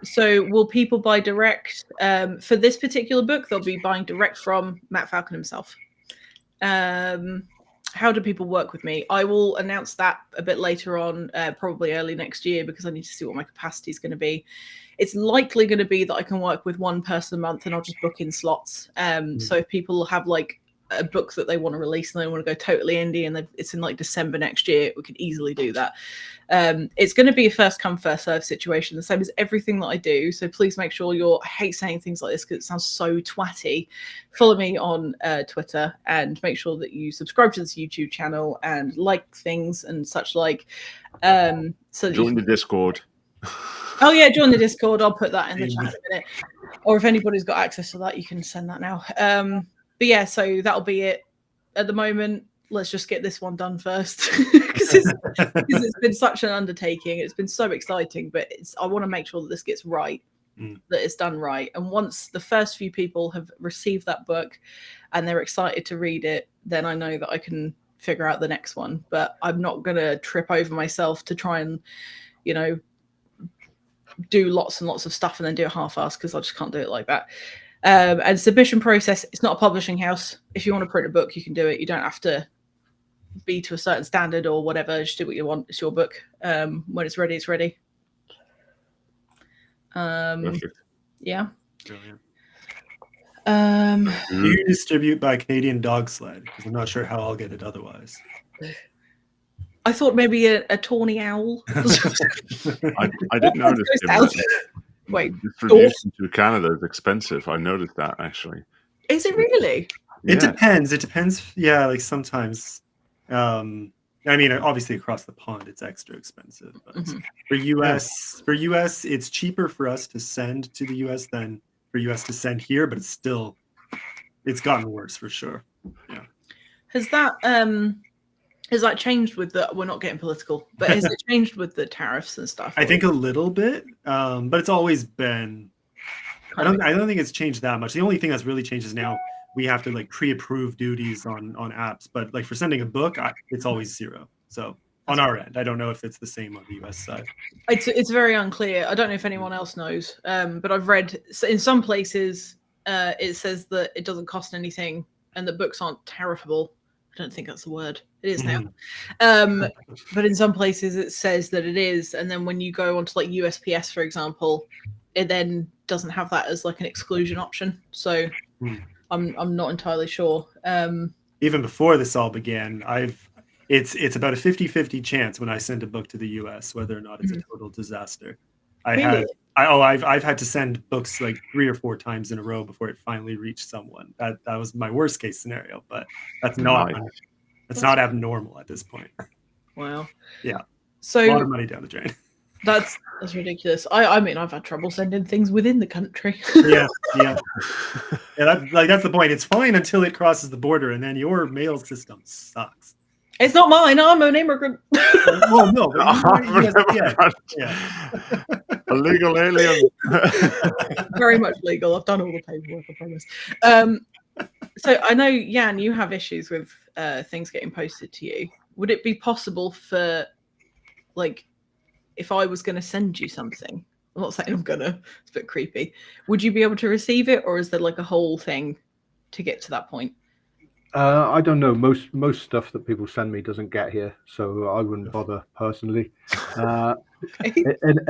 So will people buy direct? For this particular book, they'll be buying direct from Matt Falcon himself. How do people work with me? I will announce that a bit later on, probably early next year, because I need to see what my capacity is going to be. It's likely going to be that I can work with one person a month and I'll just book in slots. So if people have like a book that they want to release and they want to go totally indie and it's in like December next year, we could easily do that. It's going to be a first come first serve situation, the same as everything that I do. So please make sure I hate saying things like this because it sounds so twatty. Follow me on Twitter and make sure that you subscribe to this YouTube channel and like things and such like. So join the Discord. Oh yeah, join the Discord. I'll put that in the chat in a minute. Or if anybody's got access to that, you can send that now. But yeah, so that'll be it at the moment. Let's just get this one done first because it's been such an undertaking. It's been so exciting, but I want to make sure that this gets right, that it's done right. And once the first few people have received that book and they're excited to read it, then I know that I can figure out the next one. But I'm not going to trip over myself to try and, do lots and lots of stuff and then do a half-ass because I just can't do it like that. And submission process, it's not a publishing house. If you want to print a book, you can do it. You don't have to be to a certain standard or whatever. Just do what you want. It's your book. When it's ready, it's ready. Yeah. You distribute by Canadian Dog Sled because I'm not sure how I'll get it otherwise. I thought maybe a tawny owl. I didn't notice. Wait, distribution to Canada is expensive. I noticed that actually. Is it really? It depends. It depends. Yeah, like sometimes. I mean, obviously across the pond, it's extra expensive. But for US, it's cheaper for us to send to the US than for US to send here. But it's gotten worse for sure. Yeah. Has that changed with the? We're not getting political, but has it changed with the tariffs and stuff? I think a little bit, but it's always been. I don't think it's changed that much. The only thing that's really changed is now we have to like pre-approve duties on apps, but like for sending a book, it's always zero. So on our end, I don't know if it's the same on the US side. It's very unclear. I don't know if anyone else knows, but I've read in some places it says that it doesn't cost anything and that books aren't tariffable. I don't think that's a word. It is now. But in some places it says that it is. And then when you go onto like USPS, for example, it then doesn't have that as like an exclusion option. So I'm not entirely sure. Even before this all began, it's about a 50-50 chance when I send a book to the US whether or not it's a total disaster. I've had to send books like 3 or 4 times in a row before it finally reached someone. That was my worst case scenario, but that's not abnormal at this point. Wow. Yeah. So a lot of money down the drain. That's ridiculous. I mean, I've had trouble sending things within the country. Yeah. That's the point. It's fine until it crosses the border, and then your mail system sucks. It's not mine. I'm an immigrant. Well, no. A legal alien. Very much legal. I've done all the paperwork, I promise. So I know, Jan, you have issues with things getting posted to you. Would it be possible for, like, if I was going to send you something, I'm not saying I'm going to, it's a bit creepy, would you be able to receive it, or is there like a whole thing to get to that point? I don't know. Most stuff that people send me doesn't get here, so I wouldn't bother personally. And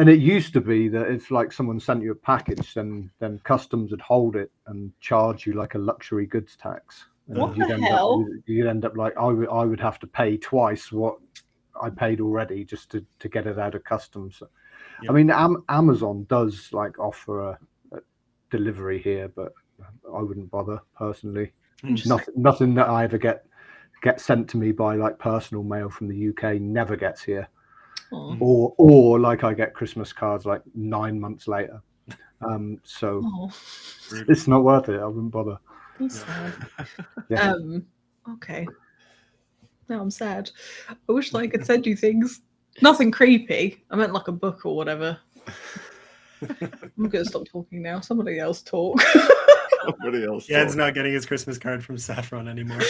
it used to be that if like someone sent you a package, then customs would hold it and charge you like a luxury goods tax. And what the hell? You'd end up like I would have to pay twice what I paid already just to get it out of customs. So, yep. I mean, Amazon does like offer a delivery here, but I wouldn't bother personally. Nothing that I ever get sent to me by like personal mail from the UK never gets here. Or like I get Christmas cards like 9 months later. So Oh, it's not worth it. I wouldn't bother. that's sad. Yeah. Okay. Now I'm sad. I wish I could send you things. Nothing creepy. I meant like a book or whatever. I'm gonna stop talking now. Somebody else talk. Somebody else. Jan's not getting his Christmas card from Saffron anymore.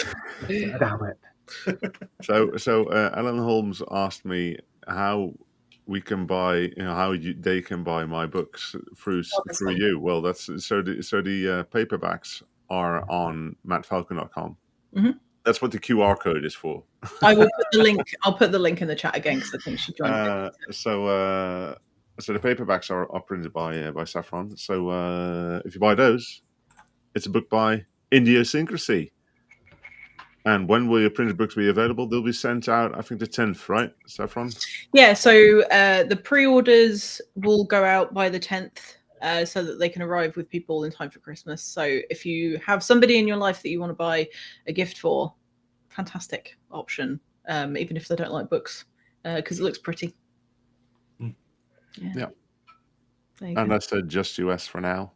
Damn it. So Alan Holmes asked me how we can buy, they can buy my books through you. Well, that's so the paperbacks are on mattfalcon.com. Mm-hmm. That's what the QR code is for. I will put the link. I'll put the link in the chat again because I think she joined. So the paperbacks are printed by Saffron. So if you buy those, it's a book by Indiosyncrasy. And when will your printed books be available? They'll be sent out, I think, the 10th, right, Saffron? Yeah, so the pre-orders will go out by the 10th so that they can arrive with people in time for Christmas. So if you have somebody in your life that you want to buy a gift for, fantastic option, even if they don't like books, because it looks pretty. Yeah. And I said just US for now.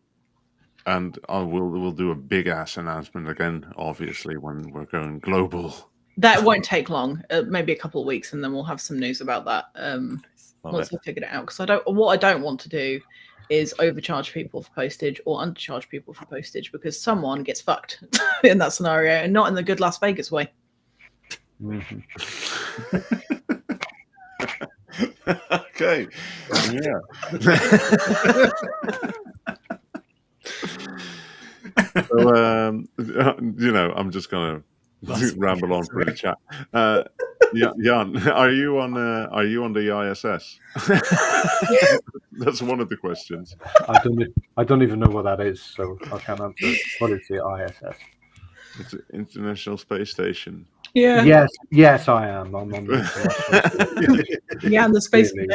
And we'll do a big ass announcement again, obviously, when we're going global. That won't take long, maybe a couple of weeks, and then we'll have some news about that once I've figured it out. Because what I don't want to do is overcharge people for postage or undercharge people for postage, because someone gets fucked in that scenario, and not in the good Las Vegas way. Mm-hmm. Okay. Yeah. So, I'm just gonna ramble on through the chat. Jan, are you on the ISS? That's one of the questions. I don't even know what that is, so I can't answer it. What is the ISS? It's an International Space Station. Yeah. Yes, I am. I'm on the Yeah, and the space bit.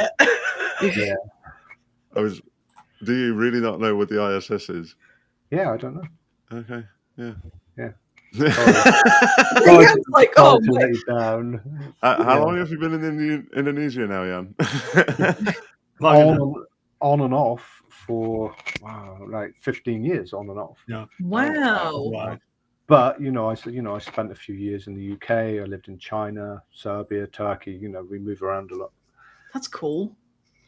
Yeah. Do you really not know what the ISS is? Yeah, I don't know. Okay. Yeah. Like, to let you down. How long have you been in Indonesia now, Jan? on and off for like 15 years, on and off. Yeah. Wow. But I spent a few years in the UK. I lived in China, Serbia, Turkey. We move around a lot. That's cool.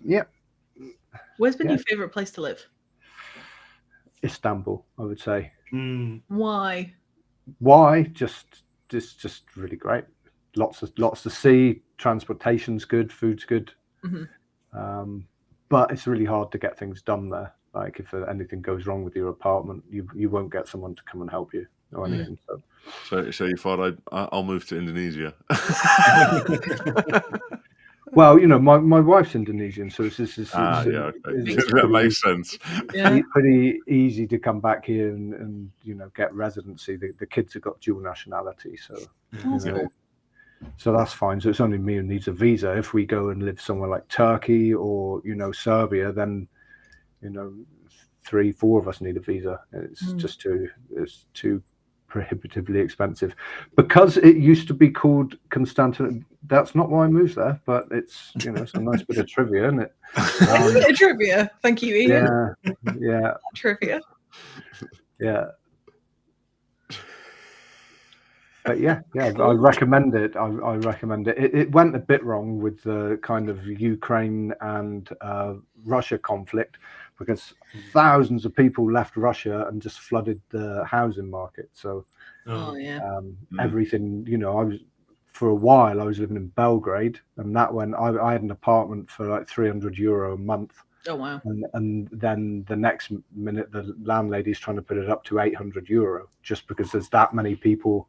Yeah. Where's been your favorite place to live? Istanbul, I would say. Why? Just really great. Lots to see. Transportation's good. Food's good. Mm-hmm. But it's really hard to get things done there. Like if anything goes wrong with your apartment, you won't get someone to come and help you or anything. So you thought I'll move to Indonesia? Well, my wife's Indonesian, so it's that makes sense. Pretty easy to come back here and get residency. The kids have got dual nationality, so so that's fine. So it's only me who needs a visa. If we go and live somewhere like Turkey or Serbia, then 3-4 of us need a visa. It's just too prohibitively expensive, because it used to be called Constantinople. That's not why I moved there, but it's it's a nice bit of trivia, isn't it? Trivia. Thank you, Ian. Yeah. Trivia. Yeah. But yeah, I recommend it. I recommend it. It went a bit wrong with the kind of Ukraine and Russia conflict, because thousands of people left Russia and just flooded the housing market. So everything, for a while I was living in Belgrade, and that when I had an apartment for like €300 a month. Oh wow. And then the next minute the landlady's trying to put it up to €800, just because there's that many people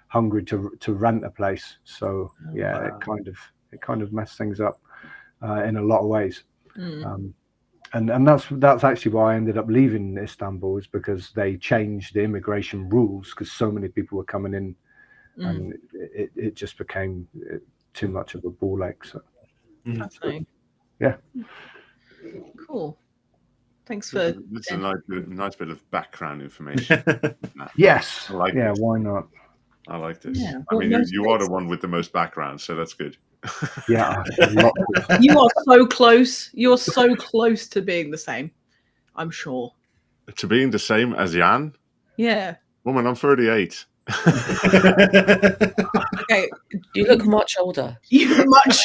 hungry to rent a place. So it kind of messed things up in a lot of ways. And that's actually why I ended up leaving Istanbul, is because they changed the immigration rules, because so many people were coming in, and it just became too much of a ball ache. So fascinating. Yeah. Cool. Thanks for. It's a nice bit of background information. Yes. I like this. Why not? I like this. Yeah. I mean, you are the one with the most background, so that's good. Yeah. You are so close. You're so close to being the same. I'm sure. To being the same as Jan? Yeah. Woman, I'm 38. Okay. You look much older. You much.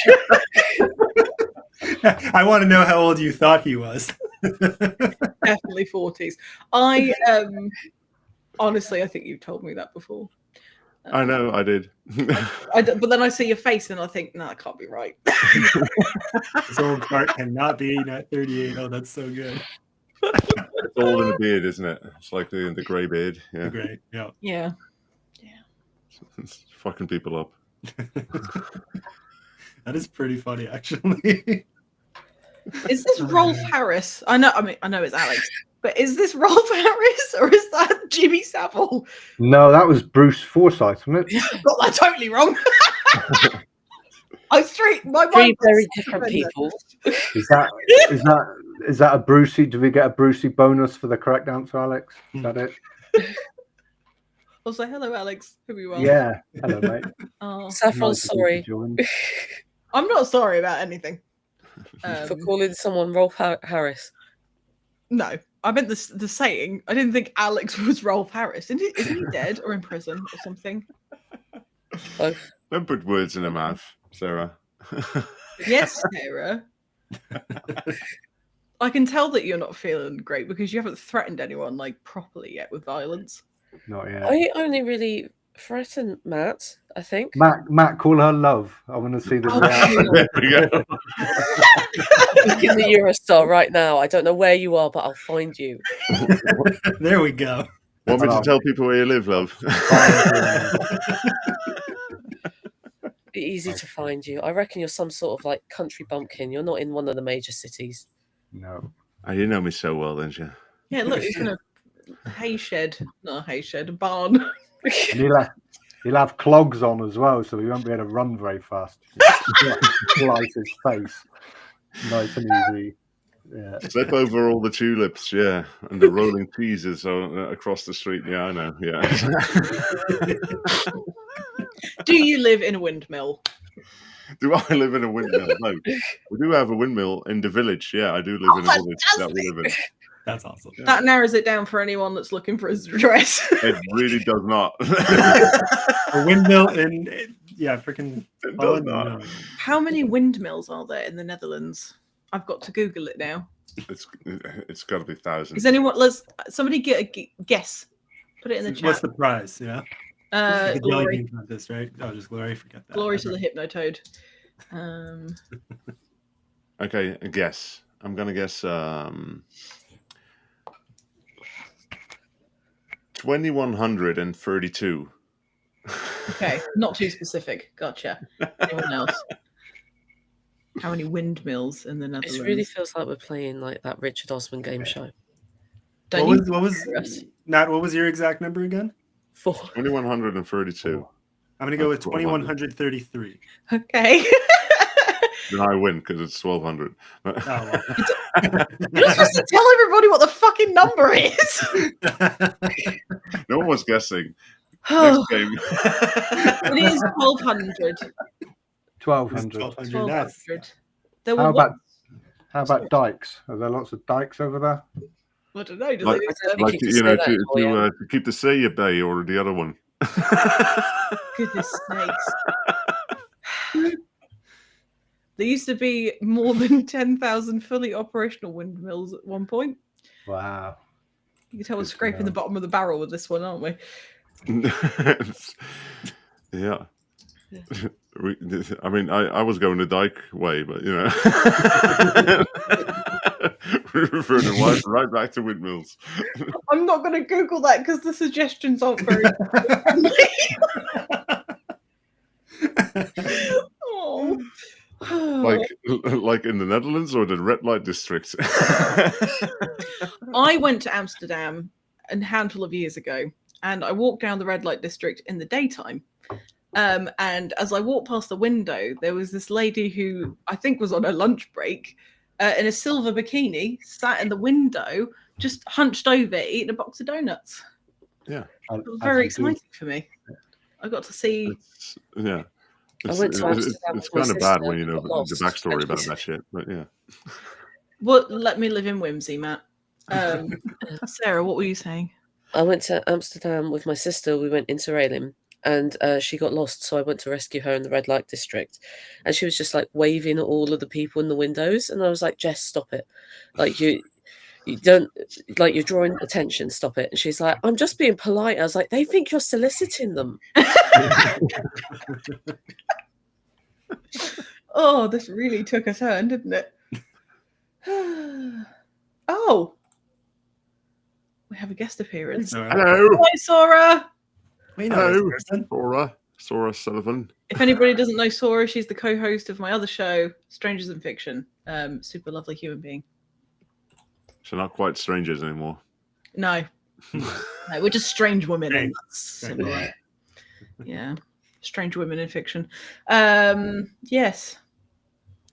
I want to know how old you thought he was. Definitely 40s. I honestly, I think you've told me that before. I know, I did. But then I see your face and I think, no, that can't be right. This old fart cannot be eaten at 38. Oh, that's so good. It's all in the beard, isn't it? It's like the grey beard. Yeah. Great. Yeah. Yeah. It's fucking people up. That is pretty funny, actually. Is this Rolf Harris? I know it's Alex, but is this Rolf Harris or is that Jimmy Savile? No, that was Bruce Forsyth, wasn't it? Got that totally wrong. My Three mind very was different tremendous. people. Is that a Brucey? Do we get a Brucey bonus for the correct answer, Alex? Is that it? I'll say hello, Alex. Hope you well. Yeah. Hello, mate. Oh, Nice Saffron's of you sorry to join. I'm not sorry about anything. for calling someone Rolf Harris. No, I meant the saying. I didn't think Alex was Rolf Harris. Isn't he dead or in prison or something? Both. Don't put words in her mouth, Sarah. Yes, Sarah. I can tell that you're not feeling great because you haven't threatened anyone like properly yet with violence. Not yet. I only really threatened Matt, I think. Matt, call her love. I want to see the reaction. There we go. I'm in the Eurostar right now. I don't know where you are, but I'll find you. There we go. Want me to tell people where you live, love? Be easy to find you. I reckon you're some sort of like country bumpkin. You're not in one of the major cities. No. Oh, you know me so well, don't you? Yeah, look, he's in a a barn. And he'll have clogs on as well, so he won't be able to run very fast. Slice his face. Nice and easy. Yeah. Step over all the tulips, yeah, and the rolling cheeses across the street. Yeah, I know. Yeah. Do you live in a windmill? Do I live in a windmill? No. We do have a windmill in the village. Yeah, I do live in a village that we live in. That's awesome. Yeah. That narrows it down for anyone that's looking for his address. It really does not. A windmill in, freaking. It does not. How many windmills are there in the Netherlands? I've got to Google it now. It's got to be thousands. Is anyone? Somebody get a guess. Put it in the chat. What's the prize? Yeah. The Glory. jelly bean contest, right? Oh, just Glory. Forget that. Glory to the Hypnotoad. Okay, a guess. I'm gonna guess 2132. Okay, not too specific. Gotcha. Anyone else? How many windmills in the Netherlands? It really feels like we're playing like that Richard Osman game show. Don't What was Nat? What was your exact number again? 2132. I'm gonna go with 2133. Okay. Then I win because it's 1200. Oh, well. You're supposed to tell everybody what the fucking number is. No one was guessing. Next game. It is 1200. 1200. 1200. There were How about dikes? Are there lots of dikes over there? I don't know. Like, keep to keep the sea at bay or the other one. Goodness sakes. There used to be more than 10,000 fully operational windmills at one point. Wow. You can tell we're scraping the bottom of the barrel with this one, aren't we? Yeah. I mean, I was going the dike way, but you know, we're referring right back to windmills. I'm not going to Google that because the suggestions aren't very. Oh. like in the Netherlands or the red light district. I went to Amsterdam a handful of years ago, and I walked down the red light district in the daytime. And as I walked past the window, there was this lady who I think was on her lunch break in a silver bikini, sat in the window, just hunched over, eating a box of donuts. Yeah. It was very exciting for me. I got to see. Yeah. I went to Amsterdam. It's kind of bad when you know the backstory about that shit, but yeah. Well, let me live in whimsy, Matt. Sarah, what were you saying? I went to Amsterdam with my sister. We went interrailing, and she got lost, so I went to rescue her in the red light district. And she was just like waving at all of the people in the windows, and I was like, Jess, stop it! Like you don't, like, you're drawing attention. Stop it! And she's like, I'm just being polite. I was like, they think you're soliciting them. Oh, this really took a turn, didn't it? Oh, we have a guest appearance. Hello. Hi, Sora. We know Hello. this person. Sora Sullivan. If anybody doesn't know Sora, she's the co-host of my other show, Strangers in Fiction. Super lovely human being. So not quite strangers anymore. No, we're just strange women. And that's Strange. similar. Yeah, strange women in fiction. Yes,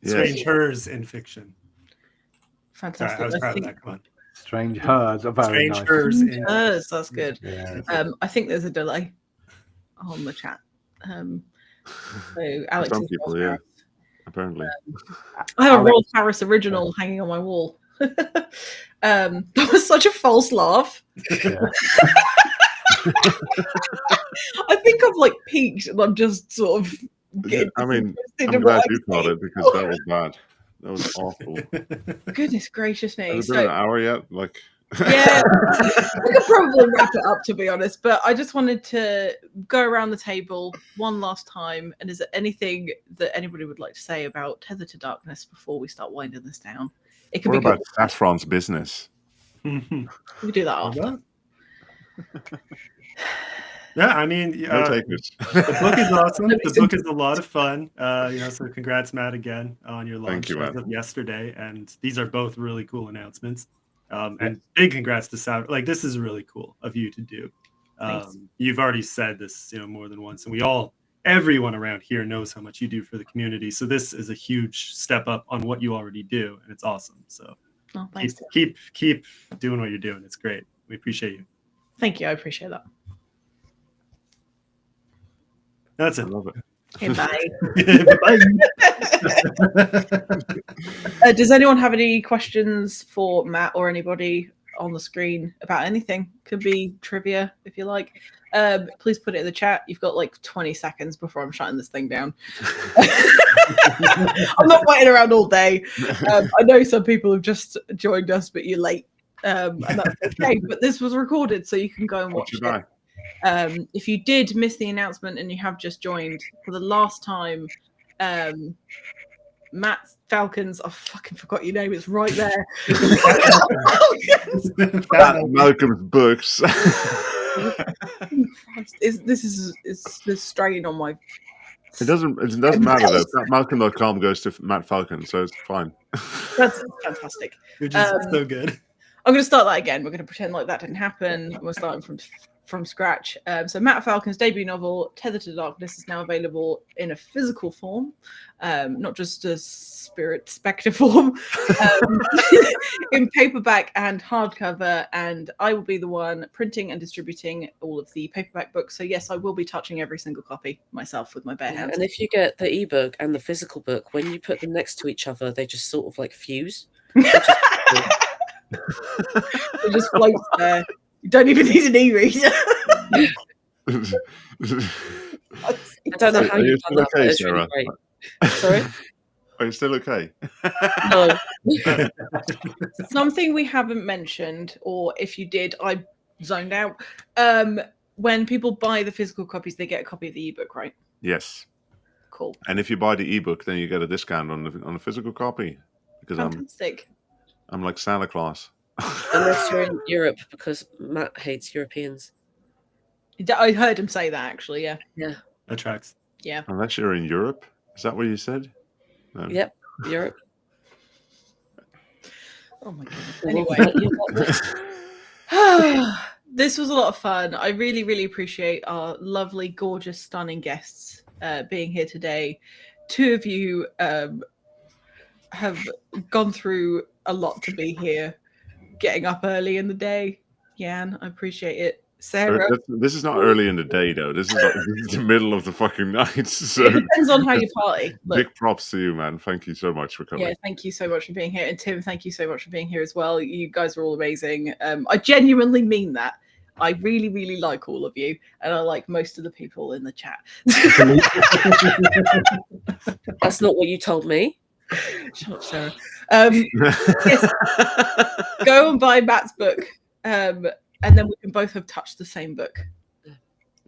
Strange hers in fiction. fantastic. Sorry, I was proud of think that. Come on. Strange herds are very Strange nice. hers in hers, that's good. Yeah. I think there's a delay on the chat. So Alex, Some is people, Rolls yeah. Paris. Apparently. I have a Alex- Rolls Paris original hanging on my wall. That was such a false laugh. Yeah. I think I've like peaked and I'm just sort of getting I mean, disinterested I'm in glad what you I'm caught saying. it because that was bad. That was awful. Goodness gracious me. Has it been an hour yet? Like, Yeah, we could probably wrap it up, to be honest. But I just wanted to go around the table one last time. And is there anything that anybody would like to say about Tether to Darkness before we start winding this down? It could what be about good. Saffron's business? We could do that after. Yeah, I mean, No takers. the book is awesome. The book is a lot of fun. So congrats, Matt, again on your launch Thank you, as Matt. of yesterday. And these are both really cool announcements. And big congrats to Saffron. Like, this is really cool of you to do. Thanks. You've already said this, more than once, and everyone around here knows how much you do for the community. So this is a huge step up on what you already do, and it's awesome. So Oh, thanks. keep doing what you're doing. It's great. We appreciate you. Thank you. I appreciate that. That's I it. love it. Okay, bye. Bye. Does anyone have any questions for Matt or anybody on the screen about anything? Could be trivia if you like. Please put it in the chat. You've got like 20 seconds before I'm shutting this thing down. I'm not waiting around all day. I know some people have just joined us, but you're late. And that's okay. But this was recorded, so you can go and watch it. Goodbye. If you did miss the announcement and you have just joined for the last time, Matt Falcon's, I fucking forgot your name, it's right there. Malcolm's books. This is strain on my. It doesn't matter though. Malcolm.com goes to Matt Falcon, so it's fine. That's fantastic. You're just so good. I'm going to start that again. We're going to pretend like that didn't happen. We're starting from scratch. So Matt Falcon's debut novel, Tether to Darkness, is now available in a physical form, not just a spirit spectre form, in paperback and hardcover. And I will be the one printing and distributing all of the paperback books. So yes, I will be touching every single copy myself with my bare hands. And if you get the ebook and the physical book, when you put them next to each other, they just sort of like fuse. It just floats there. You don't even need an e-reader. I don't know how Are you you've still done that, but okay, it's really Sarah? great. Sorry? Are you still okay? No. Something we haven't mentioned, or if you did, I zoned out. When people buy the physical copies, they get a copy of the ebook, right? Yes. Cool. And if you buy the ebook, then you get a discount on the physical copy because Fantastic. I'm like Santa Claus. Unless you're in Europe, because Matt hates Europeans. I heard him say that, actually, yeah. Yeah. That tracks. Yeah. Unless you're in Europe, is that what you said? No. Yep. Europe. Oh my goodness. Well, Anyway. This was a lot of fun. I really, really appreciate our lovely, gorgeous, stunning guests being here today. Two of you have gone through a lot to be here, getting up early in the day. Jan, I appreciate it. Sarah. This is not early in the day, though. This is the middle of the fucking night. So It depends on how you party. Look, big props to you, man. Thank you so much for coming. yeah, thank you so much for being here. And Tim, thank you so much for being here as well. You guys are all amazing. I genuinely mean that. I really, really like all of you. And I like most of the people in the chat. That's not what you told me. Shut up, Sarah. Yes, go and buy Matt's book. And then we can both have touched the same book.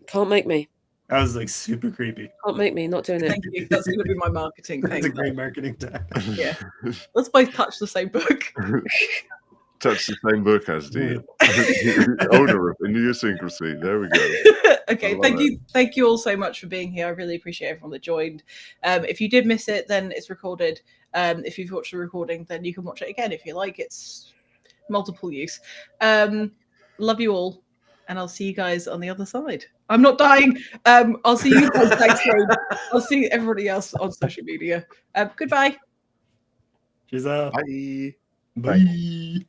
Can't make me. That was like super creepy. Can't make me. Not doing it. Thank you. That's going to be my marketing thing. That's a great marketing tactic. Yeah. Let's both touch the same book. Touch the same book as the owner of Indiosyncrasy. There we go. Okay, thank you all so much for being here. I really appreciate everyone that joined. If you did miss it, then it's recorded. If you've watched the recording, then you can watch it again if you like. It's multiple use. Love you all, and I'll see you guys on the other side. I'm not dying. I'll see you guys next week. I'll see everybody else on social media. Goodbye. Cheers out. Bye. Bye.